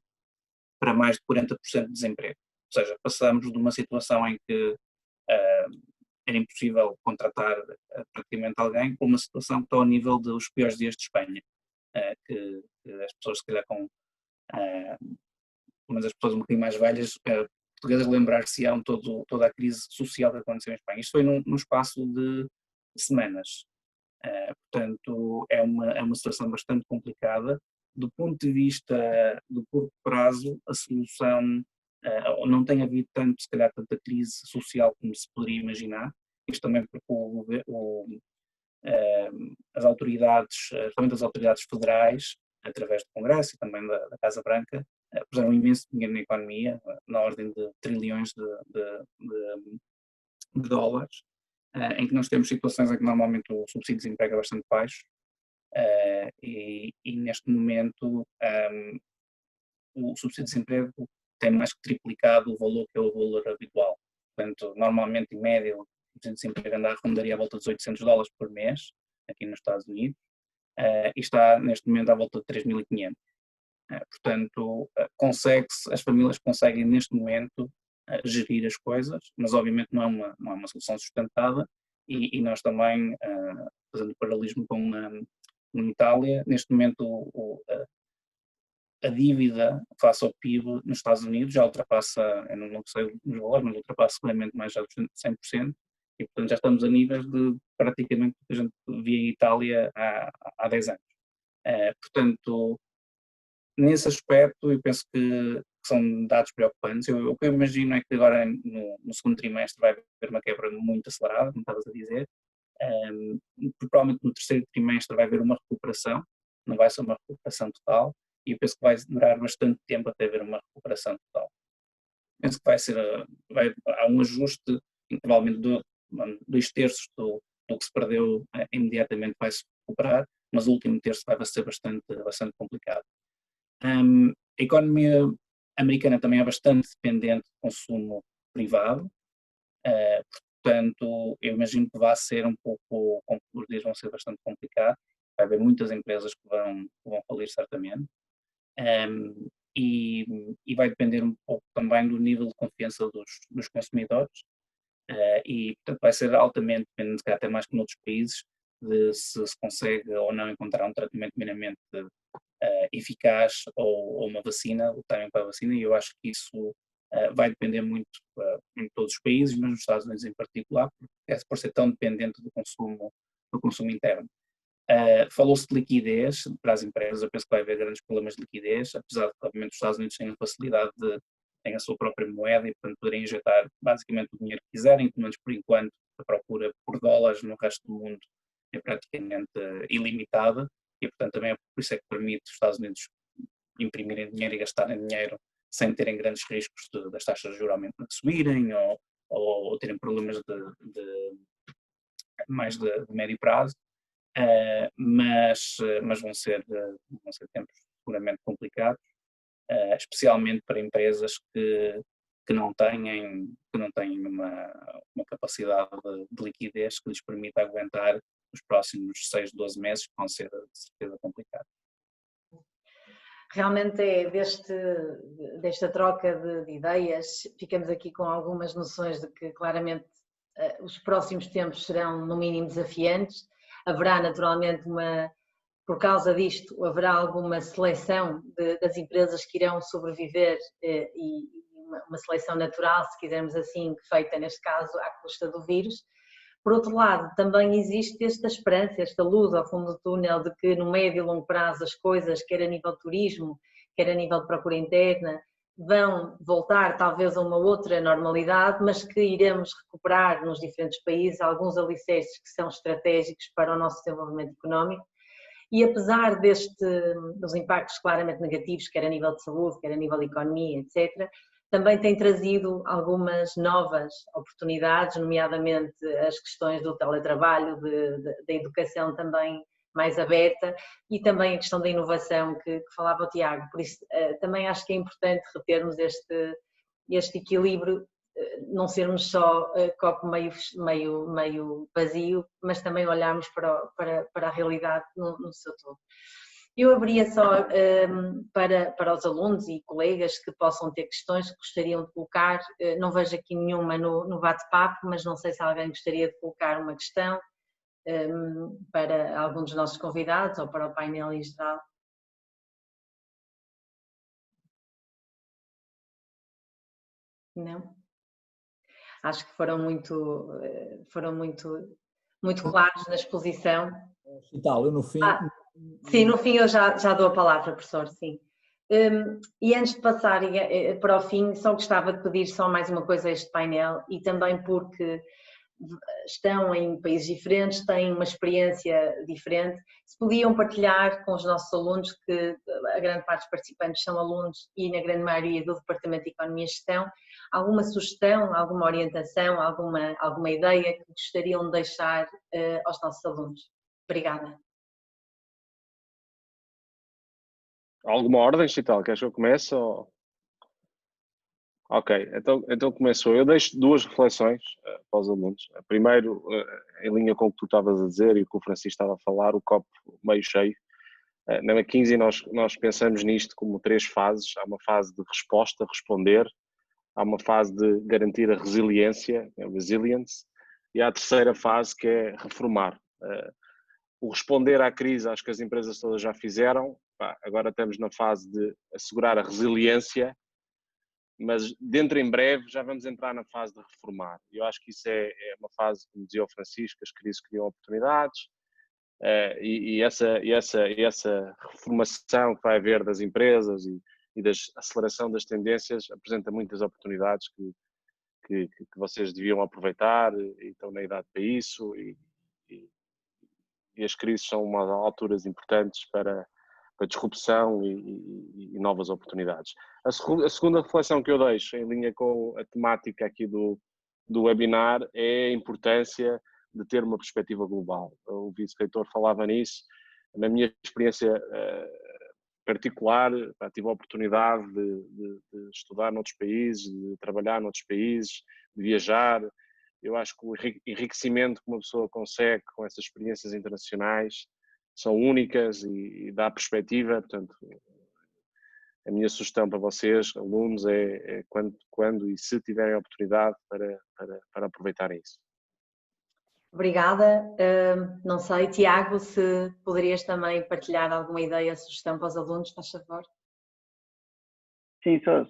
para mais de 40% de desemprego. Ou seja, passamos de uma situação em que era impossível contratar praticamente alguém para uma situação que está ao nível dos piores dias de Espanha, que as pessoas, se calhar, pelo menos as pessoas um bocadinho mais velhas, portuguesas lembrar-se-ão toda a crise social que aconteceu em Espanha. Isto foi num espaço de semanas. Portanto, é uma situação bastante complicada. Do ponto de vista do curto prazo, a solução não tem havido se calhar, tanta crise social como se poderia imaginar. Isto também porque as autoridades, principalmente as autoridades federais, através do Congresso e também da Casa Branca, puseram imenso dinheiro na economia, na ordem de trilhões de dólares, em que nós temos situações em que normalmente o subsídio de desemprego é bastante baixo, e neste momento o subsídio de desemprego tem mais que triplicado o valor que é o valor habitual. Portanto, normalmente, em média, o subsídio de desemprego rondaria à volta dos $800 por mês, aqui nos Estados Unidos, e está neste momento à volta de 3.500. Portanto, as famílias conseguem neste momento gerir as coisas, mas obviamente não é uma solução sustentada, e nós também, fazendo paralelismo com a Itália, neste momento a dívida face ao PIB nos Estados Unidos já ultrapassa, eu não sei os valores, mas ultrapassa seguramente mais já de 100%, e portanto já estamos a níveis de praticamente o que a gente via em Itália há 10 anos. Portanto, nesse aspecto, eu penso que são dados preocupantes. O que eu imagino é que agora no segundo trimestre vai haver uma quebra muito acelerada, como estavas a dizer. Provavelmente no terceiro trimestre vai haver uma recuperação, não vai ser uma recuperação total, e eu penso que vai demorar bastante tempo até haver uma recuperação total. Penso que há um ajuste, provavelmente 2/3 do que se perdeu imediatamente vai se recuperar, mas o último terço vai ser bastante complicado. A economia americana também é bastante dependente de consumo privado, portanto, eu imagino que vai ser um pouco, como os dias vão ser bastante complicados, vai haver muitas empresas que vão falir certamente, e vai depender um pouco também do nível de confiança dos consumidores, e portanto vai ser altamente dependente, até mais que noutros países, de se consegue ou não encontrar um tratamento minimamente eficaz ou uma vacina, o timing para a vacina, e eu acho que isso vai depender muito em todos os países, mas nos Estados Unidos em particular, por ser tão dependente do consumo interno. Falou-se de liquidez para as empresas, eu penso que vai haver grandes problemas de liquidez, apesar de que obviamente os Estados Unidos têm a facilidade têm a sua própria moeda e portanto poderem injetar basicamente o dinheiro que quiserem, pelo menos por enquanto a procura por dólares no resto do mundo é praticamente ilimitada, e portanto também é por isso é que permite os Estados Unidos imprimirem dinheiro e gastarem dinheiro sem terem grandes riscos das taxas de juros subirem ou terem problemas mais de médio prazo, mas vão ser tempos seguramente complicados, especialmente para empresas que não têm uma capacidade de liquidez que lhes permita aguentar os próximos 6, 12 meses, que vão ser de certeza complicados. Realmente desta troca de ideias, ficamos aqui com algumas noções de que claramente os próximos tempos serão no mínimo desafiantes. Haverá naturalmente por causa disto, haverá alguma seleção das empresas que irão sobreviver e uma seleção natural, se quisermos assim, feita neste caso à custa do vírus. Por outro lado, também existe esta esperança, esta luz ao fundo do túnel de que no médio e longo prazo as coisas, quer a nível de turismo, quer a nível de procura interna, vão voltar talvez a uma outra normalidade, mas que iremos recuperar nos diferentes países alguns alicerces que são estratégicos para o nosso desenvolvimento económico. E apesar dos impactos claramente negativos, quer a nível de saúde, quer a nível de economia, etc., também tem trazido algumas novas oportunidades, nomeadamente as questões do teletrabalho, da educação também mais aberta e também a questão da inovação que falava o Tiago. Por isso, também acho que é importante retermos este equilíbrio, não sermos só copo meio vazio, mas também olharmos para a realidade no seu todo. Eu abriria só para os alunos e colegas que possam ter questões que gostariam de colocar. Não vejo aqui nenhuma no bate-papo, mas não sei se alguém gostaria de colocar uma questão para algum dos nossos convidados ou para o painel em geral. Não? Acho que foram muito claros na exposição. Itália, no fim... Sim, no fim eu já dou a palavra, professor, sim. E antes de passar para o fim, só gostava de pedir só mais uma coisa a este painel, e também porque estão em países diferentes, têm uma experiência diferente, se podiam partilhar com os nossos alunos, que a grande parte dos participantes são alunos e na grande maioria do Departamento de Economia e Gestão, alguma sugestão, alguma orientação, alguma ideia que gostariam de deixar aos nossos alunos? Obrigada. Alguma ordem, Chital? Queres que eu comece? Ou... Ok, então começo. Eu deixo duas reflexões para os alunos. Primeiro, em linha com o que tu estavas a dizer e o que o Francisco estava a falar, o copo meio cheio. Na McKinsey nós pensamos nisto como 3 fases. Há uma fase de resposta, responder. Há uma fase de garantir a resiliência, a resilience. E há a terceira fase, que é reformar. O responder à crise, acho que as empresas todas já fizeram. Agora estamos na fase de assegurar a resiliência, mas dentro em breve já vamos entrar na fase de reformar. Eu acho que isso é uma fase, como dizia o Francisco, as crises criam oportunidades, e essa reformação que vai haver das empresas e da aceleração das tendências apresenta muitas oportunidades que vocês deviam aproveitar e estão na idade para isso, e as crises são umas alturas importantes para disrupção e novas oportunidades. A segunda reflexão que eu deixo, em linha com a temática aqui do webinar, é a importância de ter uma perspectiva global. O vice-reitor falava nisso. Na minha experiência particular, tive a oportunidade de estudar noutros países, de trabalhar noutros países, de viajar. Eu acho que o enriquecimento que uma pessoa consegue com essas experiências internacionais são únicas e dá perspectiva. Portanto, a minha sugestão para vocês, alunos, é quando e se tiverem a oportunidade para aproveitarem isso. Obrigada. Não sei, Tiago, se poderias também partilhar alguma ideia, sugestão para os alunos, faz favor. Sim, só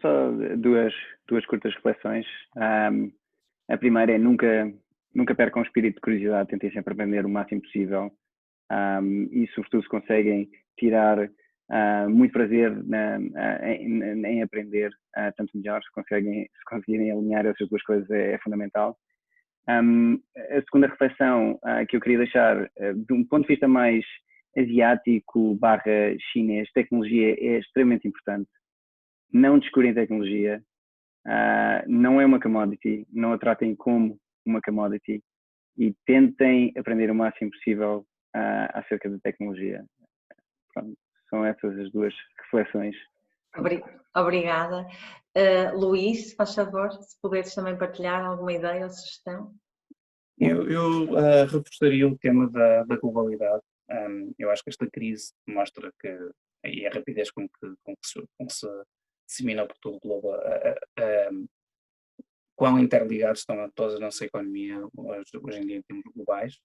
duas curtas reflexões. A primeira é nunca percam o espírito de curiosidade, tentem sempre aprender o máximo possível, e sobretudo se conseguem tirar muito prazer em aprender, tanto melhor. Se conseguirem alinhar essas duas coisas é fundamental. A segunda reflexão que eu queria deixar, de um ponto de vista mais asiático / chinês, tecnologia é extremamente importante. Não descurem tecnologia, não é uma commodity, não a tratem como uma commodity e tentem aprender o máximo possível acerca da tecnologia. Pronto, são essas as duas reflexões. Obrigada. Luís, faz favor, se puderes também partilhar alguma ideia ou sugestão. Eu reforçaria o tema da globalidade. Eu acho que esta crise mostra e a rapidez com que se dissemina por todo o globo, quão interligados estão toda a nossa economia hoje em dia em termos globais.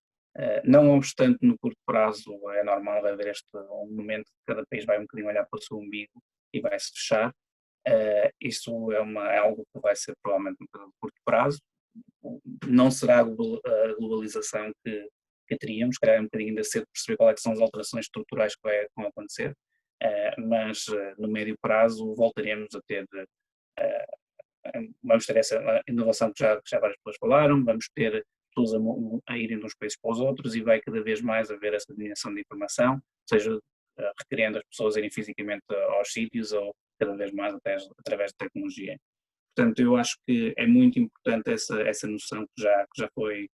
Não obstante, no curto prazo é normal haver um momento que cada país vai um bocadinho olhar para o seu umbigo e vai se fechar. Isso é algo que vai ser provavelmente no curto prazo. Não será a globalização que teríamos, calhar é um bocadinho ainda cedo perceber quais são as alterações estruturais que vão acontecer, mas no médio prazo voltaremos a ter, vamos ter essa inovação que já várias pessoas falaram, vamos ter pessoas a irem de uns países para os outros e vai cada vez mais haver essa dimensão de informação, seja requerendo as pessoas irem fisicamente aos sítios ou cada vez mais até através de tecnologia. Portanto, eu acho que é muito importante essa noção que já foi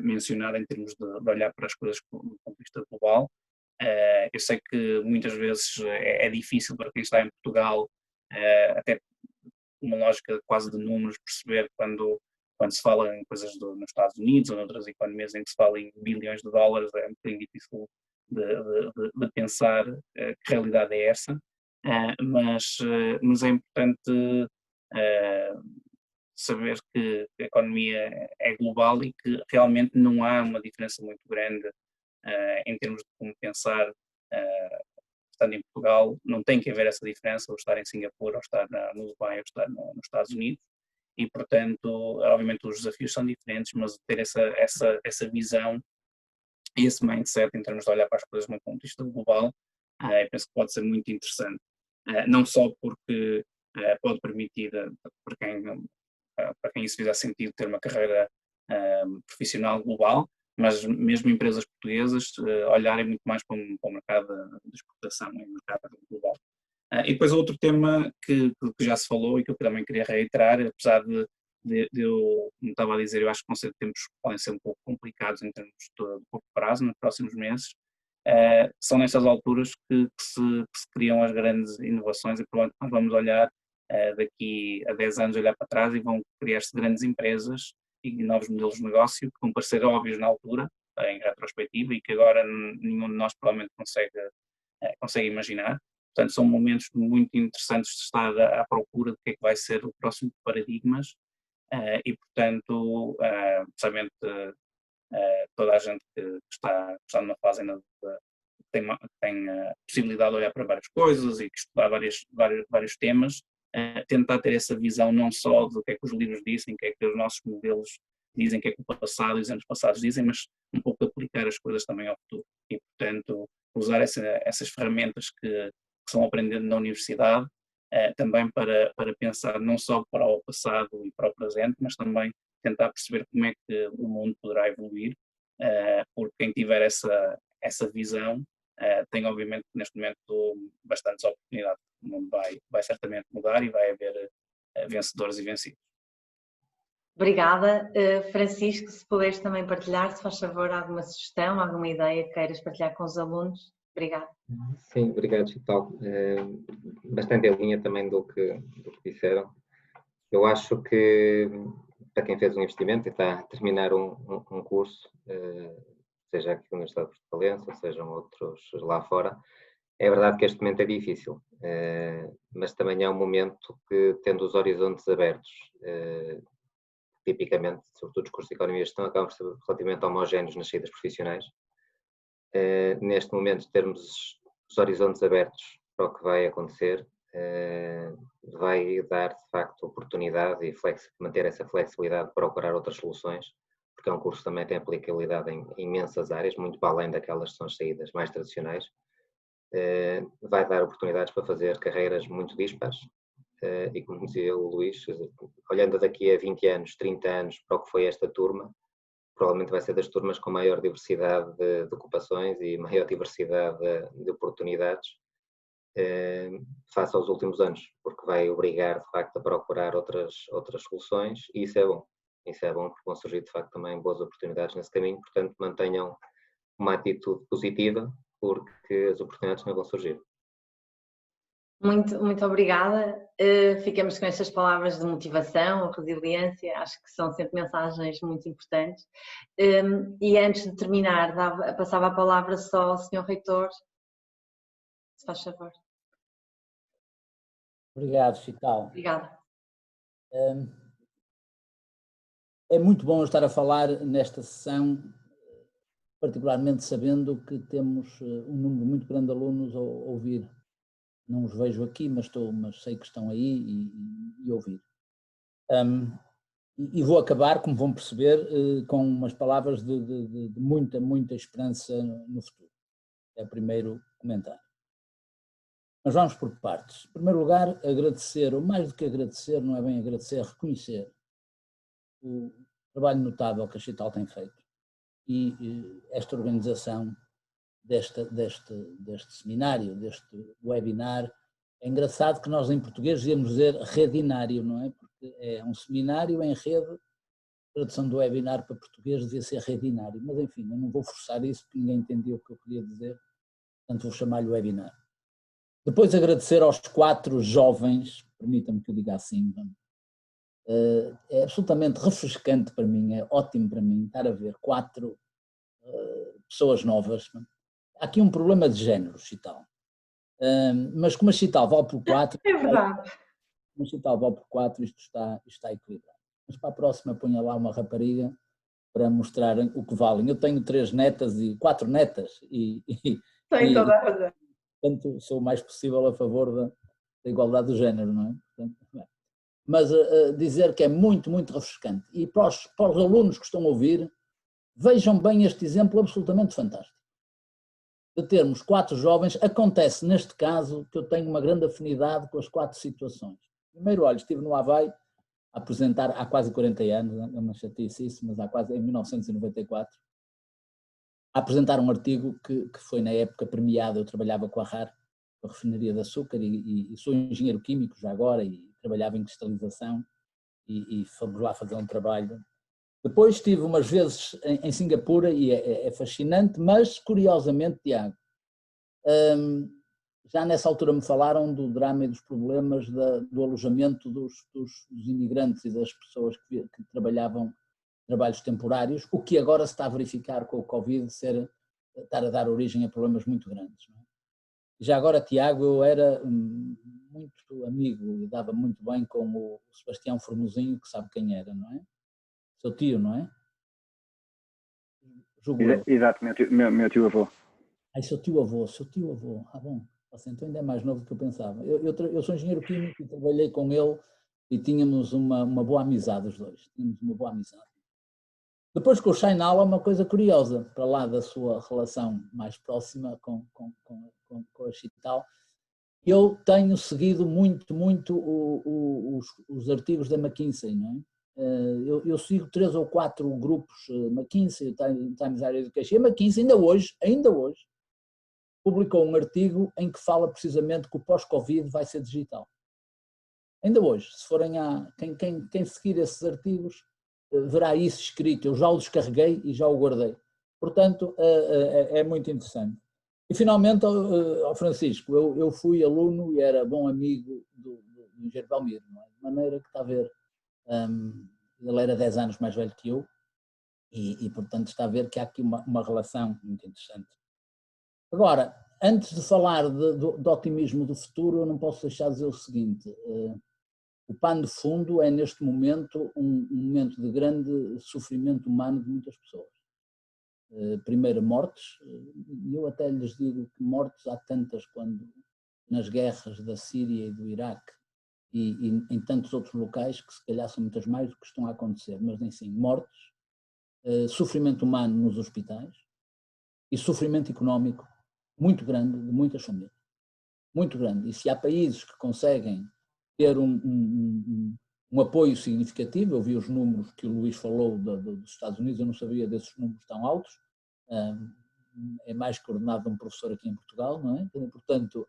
mencionada em termos de olhar para as coisas do ponto de vista global. Eu sei que muitas vezes é difícil para quem está em Portugal, até uma lógica quase de números, perceber quando se fala em coisas nos Estados Unidos ou noutras economias em que se fala em bilhões de dólares, é um bocadinho difícil de pensar que realidade é essa, mas é importante saber que a economia é global e que realmente não há uma diferença muito grande em termos de como pensar. Estando em Portugal, não tem que haver essa diferença, ou estar em Singapura, ou estar no Dubai, ou estar nos Estados Unidos, e portanto, obviamente os desafios são diferentes, mas ter essa visão e esse mindset em termos de olhar para as coisas num ponto de vista global, eu penso que pode ser muito interessante, não só porque pode permitir para quem isso fizer sentido ter uma carreira profissional global, mas mesmo empresas portuguesas olharem muito mais para o mercado de exportação e mercado global. E depois outro tema que já se falou e que eu também queria reiterar, apesar de eu, como estava a dizer, eu acho que vão ser tempos que podem ser um pouco complicados em termos de curto prazo, nos próximos meses, são nestas alturas que se criam as grandes inovações e provavelmente nós vamos olhar daqui a 10 anos, olhar para trás e vão criar-se grandes empresas e novos modelos de negócio que vão parecer óbvios na altura, em retrospectiva, e que agora nenhum de nós provavelmente consegue imaginar. Portanto, são momentos muito interessantes de estar à procura do que é que vai ser o próximo paradigmas e, portanto, precisamente toda a gente que está numa fase ainda tem a possibilidade de olhar para várias coisas e que estudar vários temas, tentar ter essa visão não só do que é que os livros dizem, o que é que os nossos modelos dizem, o que é que o passado e os anos passados dizem, mas um pouco aplicar as coisas também ao futuro. E, portanto, usar essas ferramentas que são aprendendo na universidade, também para pensar não só para o passado e para o presente, mas também tentar perceber como é que o mundo poderá evoluir, porque quem tiver essa visão tem obviamente neste momento bastantes oportunidades. O mundo vai certamente mudar e vai haver vencedores e vencidos. Obrigada. Francisco, se puderes também partilhar, se faz favor, alguma sugestão, alguma ideia que queiras partilhar com os alunos. Obrigada. Sim, obrigado, Chital. Bastante em linha também do que disseram. Eu acho que para quem fez um investimento e está a terminar um curso, seja aqui na Universidade Portugalense ou sejam outros lá fora, é verdade que este momento é difícil, mas também é um momento que, tendo os horizontes abertos, tipicamente, sobretudo os cursos de economia e gestão, acabam por ser relativamente homogéneos nas saídas profissionais. Neste momento, termos os horizontes abertos para o que vai acontecer, vai dar, de facto, oportunidade e manter essa flexibilidade de procurar outras soluções, porque é um curso que também tem aplicabilidade em imensas áreas, muito para além daquelas que são as saídas mais tradicionais. Vai dar oportunidades para fazer carreiras muito dispares e, como dizia o Luís, olhando daqui a 20 anos, 30 anos para o que foi esta turma, provavelmente vai ser das turmas com maior diversidade de ocupações e maior diversidade de oportunidades face aos últimos anos, porque vai obrigar, de facto, a procurar outras soluções, e isso é bom. Isso é bom porque vão surgir, de facto, também boas oportunidades nesse caminho, portanto, mantenham uma atitude positiva, porque as oportunidades não vão surgir. Muito, muito obrigada. Ficamos com estas palavras de motivação, resiliência, acho que são sempre mensagens muito importantes. E antes de terminar, passava a palavra só ao Sr. Reitor, se faz favor. Obrigado, Chital. Obrigada. É muito bom estar a falar nesta sessão, particularmente sabendo que temos um número muito grande de alunos a ouvir. Não os vejo aqui, mas sei que estão aí e ouvir. E vou acabar, como vão perceber, com umas palavras de muita esperança no futuro. É o primeiro comentário. Mas vamos por partes. Em primeiro lugar, agradecer, ou mais do que agradecer, não é bem agradecer, é reconhecer o trabalho notável que a Chital tem feito e esta organização deste seminário, deste webinar. É engraçado que nós em português íamos dizer redinário, não é? Porque é um seminário em rede, a tradução do webinar para português devia ser redinário, mas enfim, eu não vou forçar isso porque ninguém entendeu o que eu queria dizer, portanto vou chamar-lhe webinar. Depois agradecer aos 4 jovens, permita-me que eu diga assim, é absolutamente refrescante para mim, é ótimo para mim estar a ver 4 pessoas novas. Há aqui um problema de género, Chital. Mas como a Chital vale por 4... É verdade. Como a Chital vale por 4, isto está equilibrado. Mas para a próxima ponha lá uma rapariga para mostrarem o que valem. Eu tenho 4 netas Tem toda a razão. Portanto, sou o mais possível a favor da igualdade do género, não é? Portanto, mas dizer que é muito refrescante. E para os alunos que estão a ouvir, vejam bem este exemplo absolutamente fantástico. De termos 4 jovens, acontece neste caso que eu tenho uma grande afinidade com as 4 situações. Primeiro, olha, estive no Havaí, a apresentar, há quase 40 anos, é uma chatice isso, mas há quase, em 1994, a apresentar um artigo que foi na época premiado. Eu trabalhava com a RAR, a refinaria de açúcar, e sou engenheiro químico já agora, e trabalhava em cristalização, e fomos lá fazer um trabalho. Depois estive umas vezes em Singapura, e é fascinante, mas curiosamente, Tiago, já nessa altura me falaram do drama e dos problemas do alojamento dos imigrantes e das pessoas que trabalhavam trabalhos temporários, o que agora se está a verificar com o Covid estar a dar origem a problemas muito grandes. Não é? Já agora, Tiago, eu era muito amigo e dava muito bem com o Sebastião Formosinho, que sabe quem era, não é? Seu tio, não é? Exato, meu tio avô. Ai, seu tio avô. Ah, bom. Então ainda é mais novo do que eu pensava. Eu sou engenheiro químico e trabalhei com ele e tínhamos uma boa amizade os dois. Tínhamos uma boa amizade. Depois com o Chainal é uma coisa curiosa, para lá da sua relação mais próxima com a Chital. Eu tenho seguido muito os artigos da McKinsey, não é? Eu sigo 3 ou 4 grupos McKinsey, Times Higher Education, e a McKinsey ainda hoje, publicou um artigo em que fala precisamente que o pós-Covid vai ser digital. Ainda hoje, se forem quem seguir esses artigos, verá isso escrito. Eu já o descarreguei e já o guardei. Portanto, é muito interessante. E finalmente, ao Francisco, eu fui aluno e era bom amigo do engenheiro Belmiro, não é? De maneira que está a ver, ele era 10 anos mais velho que eu e portanto está a ver que há aqui uma relação muito interessante. Agora, antes de falar do otimismo do futuro, eu não posso deixar de dizer o seguinte: o pano de fundo é neste momento um momento de grande sofrimento humano de muitas pessoas. Primeiro, mortes, e eu até lhes digo que mortes há tantas quando nas guerras da Síria e do Iraque e em tantos outros locais, que se calhar são muitas mais do que estão a acontecer, mas nem sim, mortes, sofrimento humano nos hospitais e sofrimento económico muito grande de muitas famílias, muito grande. E se há países que conseguem ter um apoio significativo, eu vi os números que o Luís falou dos Estados Unidos, eu não sabia desses números tão altos, é mais que ordenado de um professor aqui em Portugal, não é? Portanto,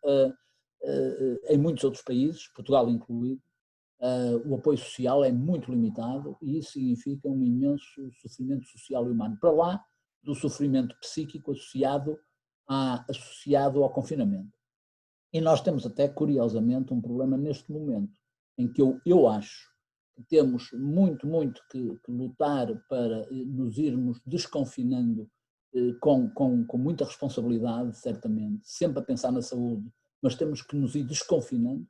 em muitos outros países, Portugal incluído, o apoio social é muito limitado e isso significa um imenso sofrimento social e humano, para lá do sofrimento psíquico associado ao confinamento. E nós temos até, curiosamente, um problema neste momento, em que eu acho que temos muito que lutar para nos irmos desconfinando com muita responsabilidade, certamente, sempre a pensar na saúde, mas temos que nos ir desconfinando.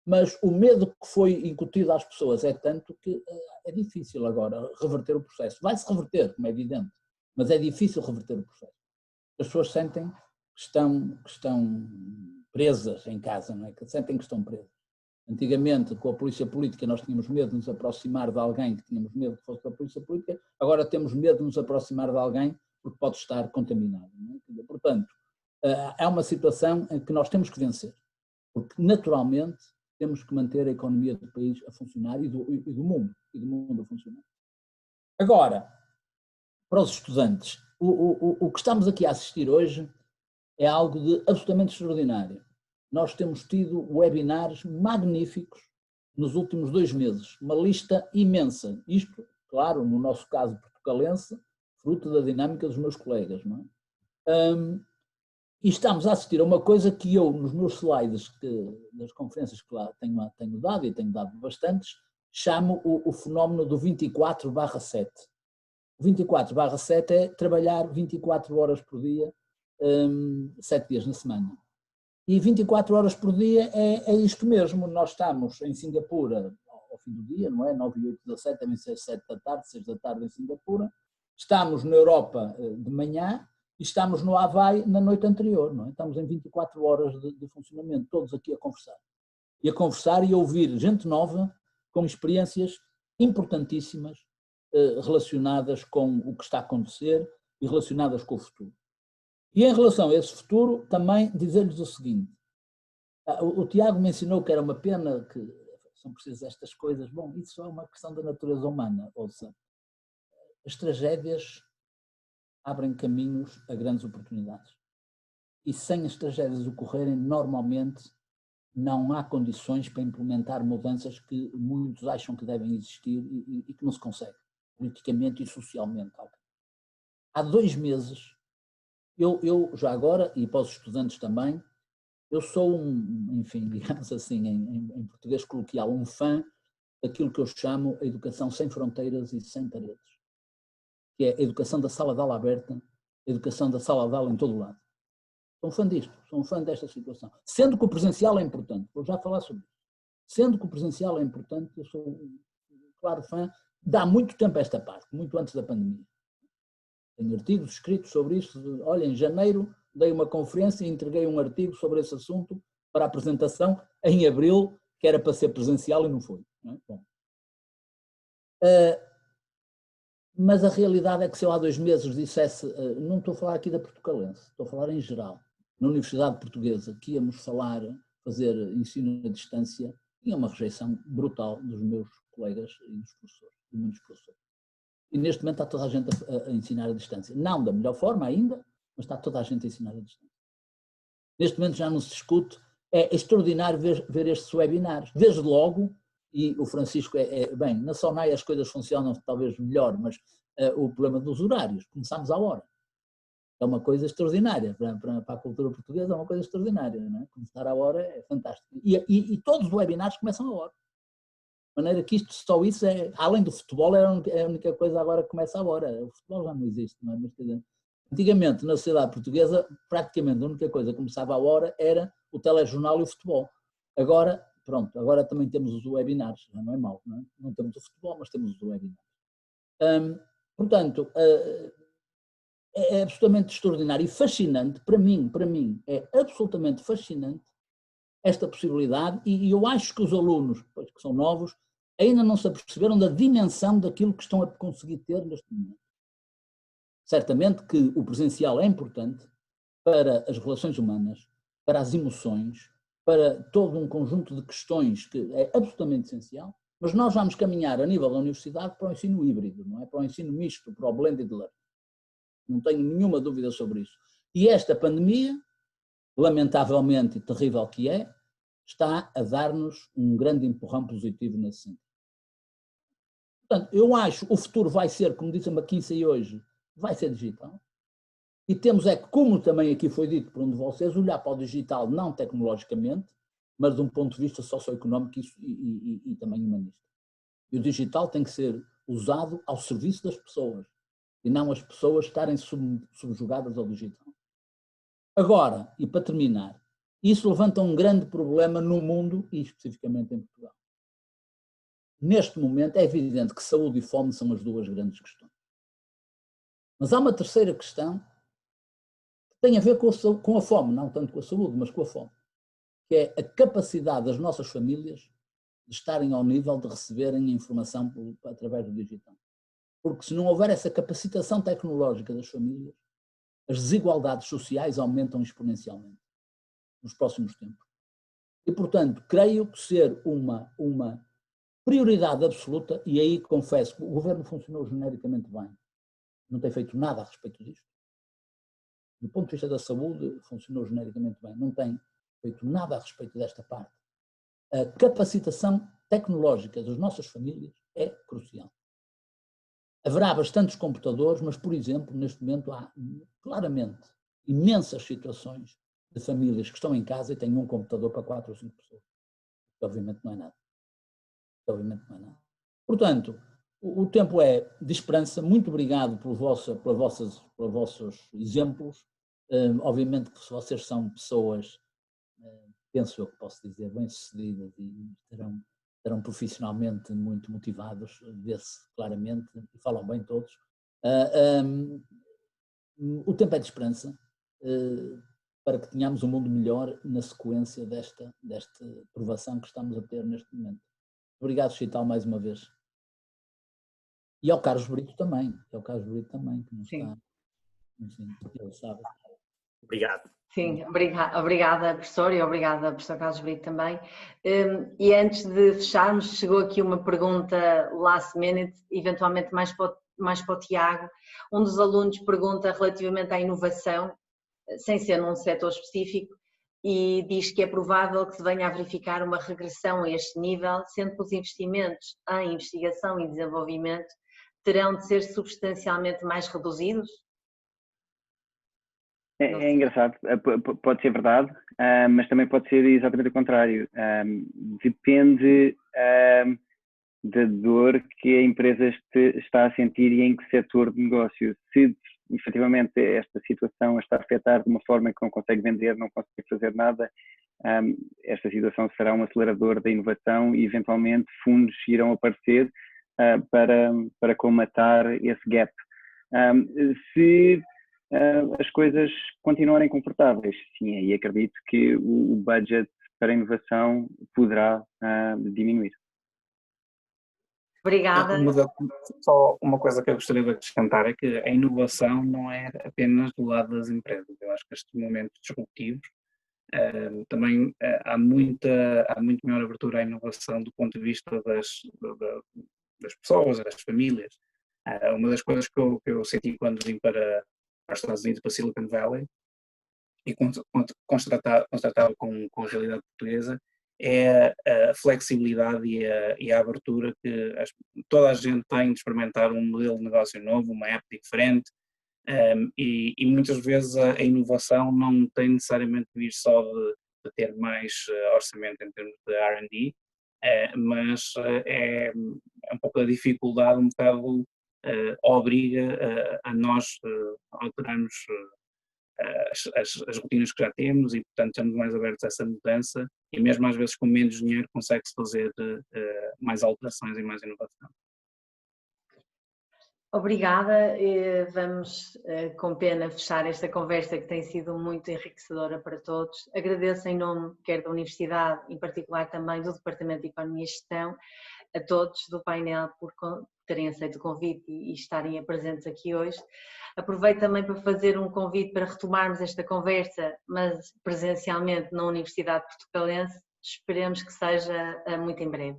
Mas o medo que foi incutido às pessoas é tanto que é difícil agora reverter o processo. Vai-se reverter, como é evidente, mas é difícil reverter o processo. As pessoas sentem que estão presas em casa, não é? Que sentem que estão presas. Antigamente, com a polícia política, nós tínhamos medo de nos aproximar de alguém que tínhamos medo que fosse da polícia política, agora temos medo de nos aproximar de alguém porque pode estar contaminado. Não é? Portanto, é uma situação em que nós temos que vencer, porque naturalmente temos que manter a economia do país a funcionar e do mundo a funcionar. Agora, para os estudantes, o que estamos aqui a assistir hoje é algo de absolutamente extraordinário. Nós temos tido webinars magníficos nos últimos 2 meses, uma lista imensa. Isto, claro, no nosso caso portucalense, fruto da dinâmica dos meus colegas, não é? E estamos a assistir a uma coisa que eu, nos meus slides das conferências que lá tenho dado, e tenho dado bastantes, chamo o fenómeno do 24/7. O 24/7 é trabalhar 24 horas por dia, 7 dias na semana. E 24 horas por dia é isto mesmo. Nós estamos em Singapura ao fim do dia, não é? 9 e 8 da 7, devem ser 7 da tarde, 6 da tarde em Singapura. Estamos na Europa de manhã e estamos no Havaí na noite anterior, não é? Estamos em 24 horas de funcionamento, todos aqui a conversar. E a conversar e a ouvir gente nova com experiências importantíssimas relacionadas com o que está a acontecer e relacionadas com o futuro. E em relação a esse futuro, também dizer-lhes o seguinte: o Tiago mencionou que era uma pena que são precisas estas coisas. Bom, isso é uma questão da natureza humana, ouça. As tragédias abrem caminhos a grandes oportunidades. E sem as tragédias ocorrerem, normalmente não há condições para implementar mudanças que muitos acham que devem existir e que não se consegue, politicamente e socialmente. Há 2 meses, eu já agora, e para os estudantes também, eu sou enfim, digamos assim, em português coloquial, um fã daquilo que eu chamo a educação sem fronteiras e sem paredes, que é a educação da sala de aula aberta, a educação da sala de aula em todo o lado. Sou um fã disto, sou um fã desta situação. Sendo que o presencial é importante, vou já falar sobre isso. Sendo que o presencial é importante, eu sou um claro fã, dá muito tempo a esta parte, muito antes da pandemia. Tenho artigos escritos sobre isso. Olha, em janeiro dei uma conferência e entreguei um artigo sobre esse assunto para apresentação em abril, que era para ser presencial e não foi. Não é? Bom. Mas a realidade é que se eu há 2 meses dissesse, não estou a falar aqui da Portucalense, estou a falar em geral, na Universidade Portuguesa, que íamos fazer ensino à distância, tinha uma rejeição brutal dos meus colegas e dos professores, de muitos professores. E neste momento está toda a gente a ensinar à distância. Não da melhor forma ainda, mas está toda a gente a ensinar à distância. Neste momento já não se discute, é extraordinário ver estes webinars. Desde logo, e o Francisco bem, na SONAI as coisas funcionam talvez melhor, mas o problema dos horários, começamos à hora. É uma coisa extraordinária, para a cultura portuguesa é uma coisa extraordinária, não é? Começar à hora é fantástico. E todos os webinars começam à hora. De maneira que só isso além do futebol, é a única coisa agora que começa à hora. O futebol já não existe, não é? Mas, quer dizer, antigamente, na sociedade portuguesa, praticamente a única coisa que começava à hora era o telejornal e o futebol. Agora, pronto, agora também temos os webinars, já não é mau, não é? Não temos o futebol, mas temos os webinars. Portanto, é absolutamente extraordinário e fascinante, para mim, é absolutamente fascinante esta possibilidade e eu acho que os alunos, pois, que são novos, ainda não se aperceberam da dimensão daquilo que estão a conseguir ter neste momento. Certamente que o presencial é importante para as relações humanas, para as emoções, para todo um conjunto de questões que é absolutamente essencial, mas nós vamos caminhar a nível da universidade para o ensino híbrido, não é? Para o ensino misto, para o blended learning. Não tenho nenhuma dúvida sobre isso. E esta pandemia, lamentavelmente e terrível que é, está a dar-nos um grande empurrão positivo nesse sentido. Portanto, eu acho que o futuro vai ser, como disse a McKinsey hoje, vai ser digital. E temos é que, como também aqui foi dito por um de vocês, olhar para o digital não tecnologicamente, mas de um ponto de vista socioeconómico e também humanista. E o digital tem que ser usado ao serviço das pessoas e não as pessoas estarem subjugadas ao digital. Agora, e para terminar, isso levanta um grande problema no mundo e especificamente em Portugal. Neste momento é evidente que saúde e fome são as 2 grandes questões. Mas há uma terceira questão que tem a ver com a fome, não tanto com a saúde, mas com a fome, que é a capacidade das nossas famílias de estarem ao nível de receberem a informação através do digital. Porque se não houver essa capacitação tecnológica das famílias, as desigualdades sociais aumentam exponencialmente nos próximos tempos. E, portanto, creio que ser uma prioridade absoluta, e aí confesso que o governo funcionou genericamente bem, não tem feito nada a respeito disto. Do ponto de vista da saúde, funcionou genericamente bem, não tem feito nada a respeito desta parte. A capacitação tecnológica das nossas famílias é crucial. Haverá bastantes computadores, mas, por exemplo, neste momento há claramente imensas situações de famílias que estão em casa e têm um computador para 4 ou 5 pessoas. Que obviamente não é nada. Portanto, o tempo é de esperança. Muito obrigado pelos vossos exemplos. Obviamente que se vocês são pessoas, penso eu que posso dizer, bem-sucedidas e estarão profissionalmente muito motivados, vê-se claramente, e falam bem todos. O tempo é de esperança para que tenhamos um mundo melhor na sequência desta provação que estamos a ter neste momento. Obrigado, Chital, mais uma vez. E ao Carlos Brito também, que não está, enfim, ele sabe. Obrigado. Sim, obrigada, professor, e obrigada, professor Carlos Brito também. E antes de fecharmos, chegou aqui uma pergunta last minute, eventualmente mais para o Tiago. Um dos alunos pergunta relativamente à inovação, sem ser num setor específico, e diz que é provável que se venha a verificar uma regressão a este nível, sendo que os investimentos em investigação e desenvolvimento terão de ser substancialmente mais reduzidos? É engraçado, pode ser verdade, mas também pode ser exatamente o contrário. Depende da dor que a empresa está a sentir e em que setor de negócio. Se efetivamente esta situação está a afetar de uma forma que não consegue vender, não consegue fazer nada, esta situação será um acelerador da inovação e eventualmente fundos irão aparecer para colmatar esse gap. Se as coisas continuarem confortáveis, sim, aí acredito que o budget para inovação poderá diminuir. Obrigada. Só uma coisa que eu gostaria de acrescentar é que a inovação não é apenas do lado das empresas. Eu acho que estes momentos disruptivos também há muito maior abertura à inovação do ponto de vista das pessoas, das famílias. Uma das coisas que eu senti quando vim para os Estados Unidos, para Silicon Valley, e constatava com a realidade portuguesa, é a flexibilidade e a abertura que toda a gente tem de experimentar um modelo de negócio novo, uma app diferente, e muitas vezes a inovação não tem necessariamente de vir só de ter mais orçamento em termos de R&D, mas é um pouco a dificuldade, um bocado obriga a nós alterarmos as rotinas que já temos e, portanto, estamos mais abertos a essa mudança e mesmo às vezes com menos dinheiro consegue-se fazer mais alterações e mais inovação. Obrigada. Vamos, com pena, fechar esta conversa que tem sido muito enriquecedora para todos. Agradeço em nome, quer da Universidade, em particular também do Departamento de Economia e Gestão, a todos do painel por terem aceito o convite e estarem presentes aqui hoje. Aproveito também para fazer um convite para retomarmos esta conversa, mas presencialmente na Universidade Portucalense. Esperemos que seja muito em breve.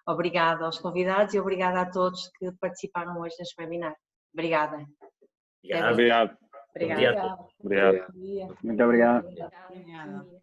Obrigada aos convidados e obrigada a todos que participaram hoje neste webinar. Obrigada. Obrigado. Obrigada. Obrigado. Muito obrigado. Obrigada.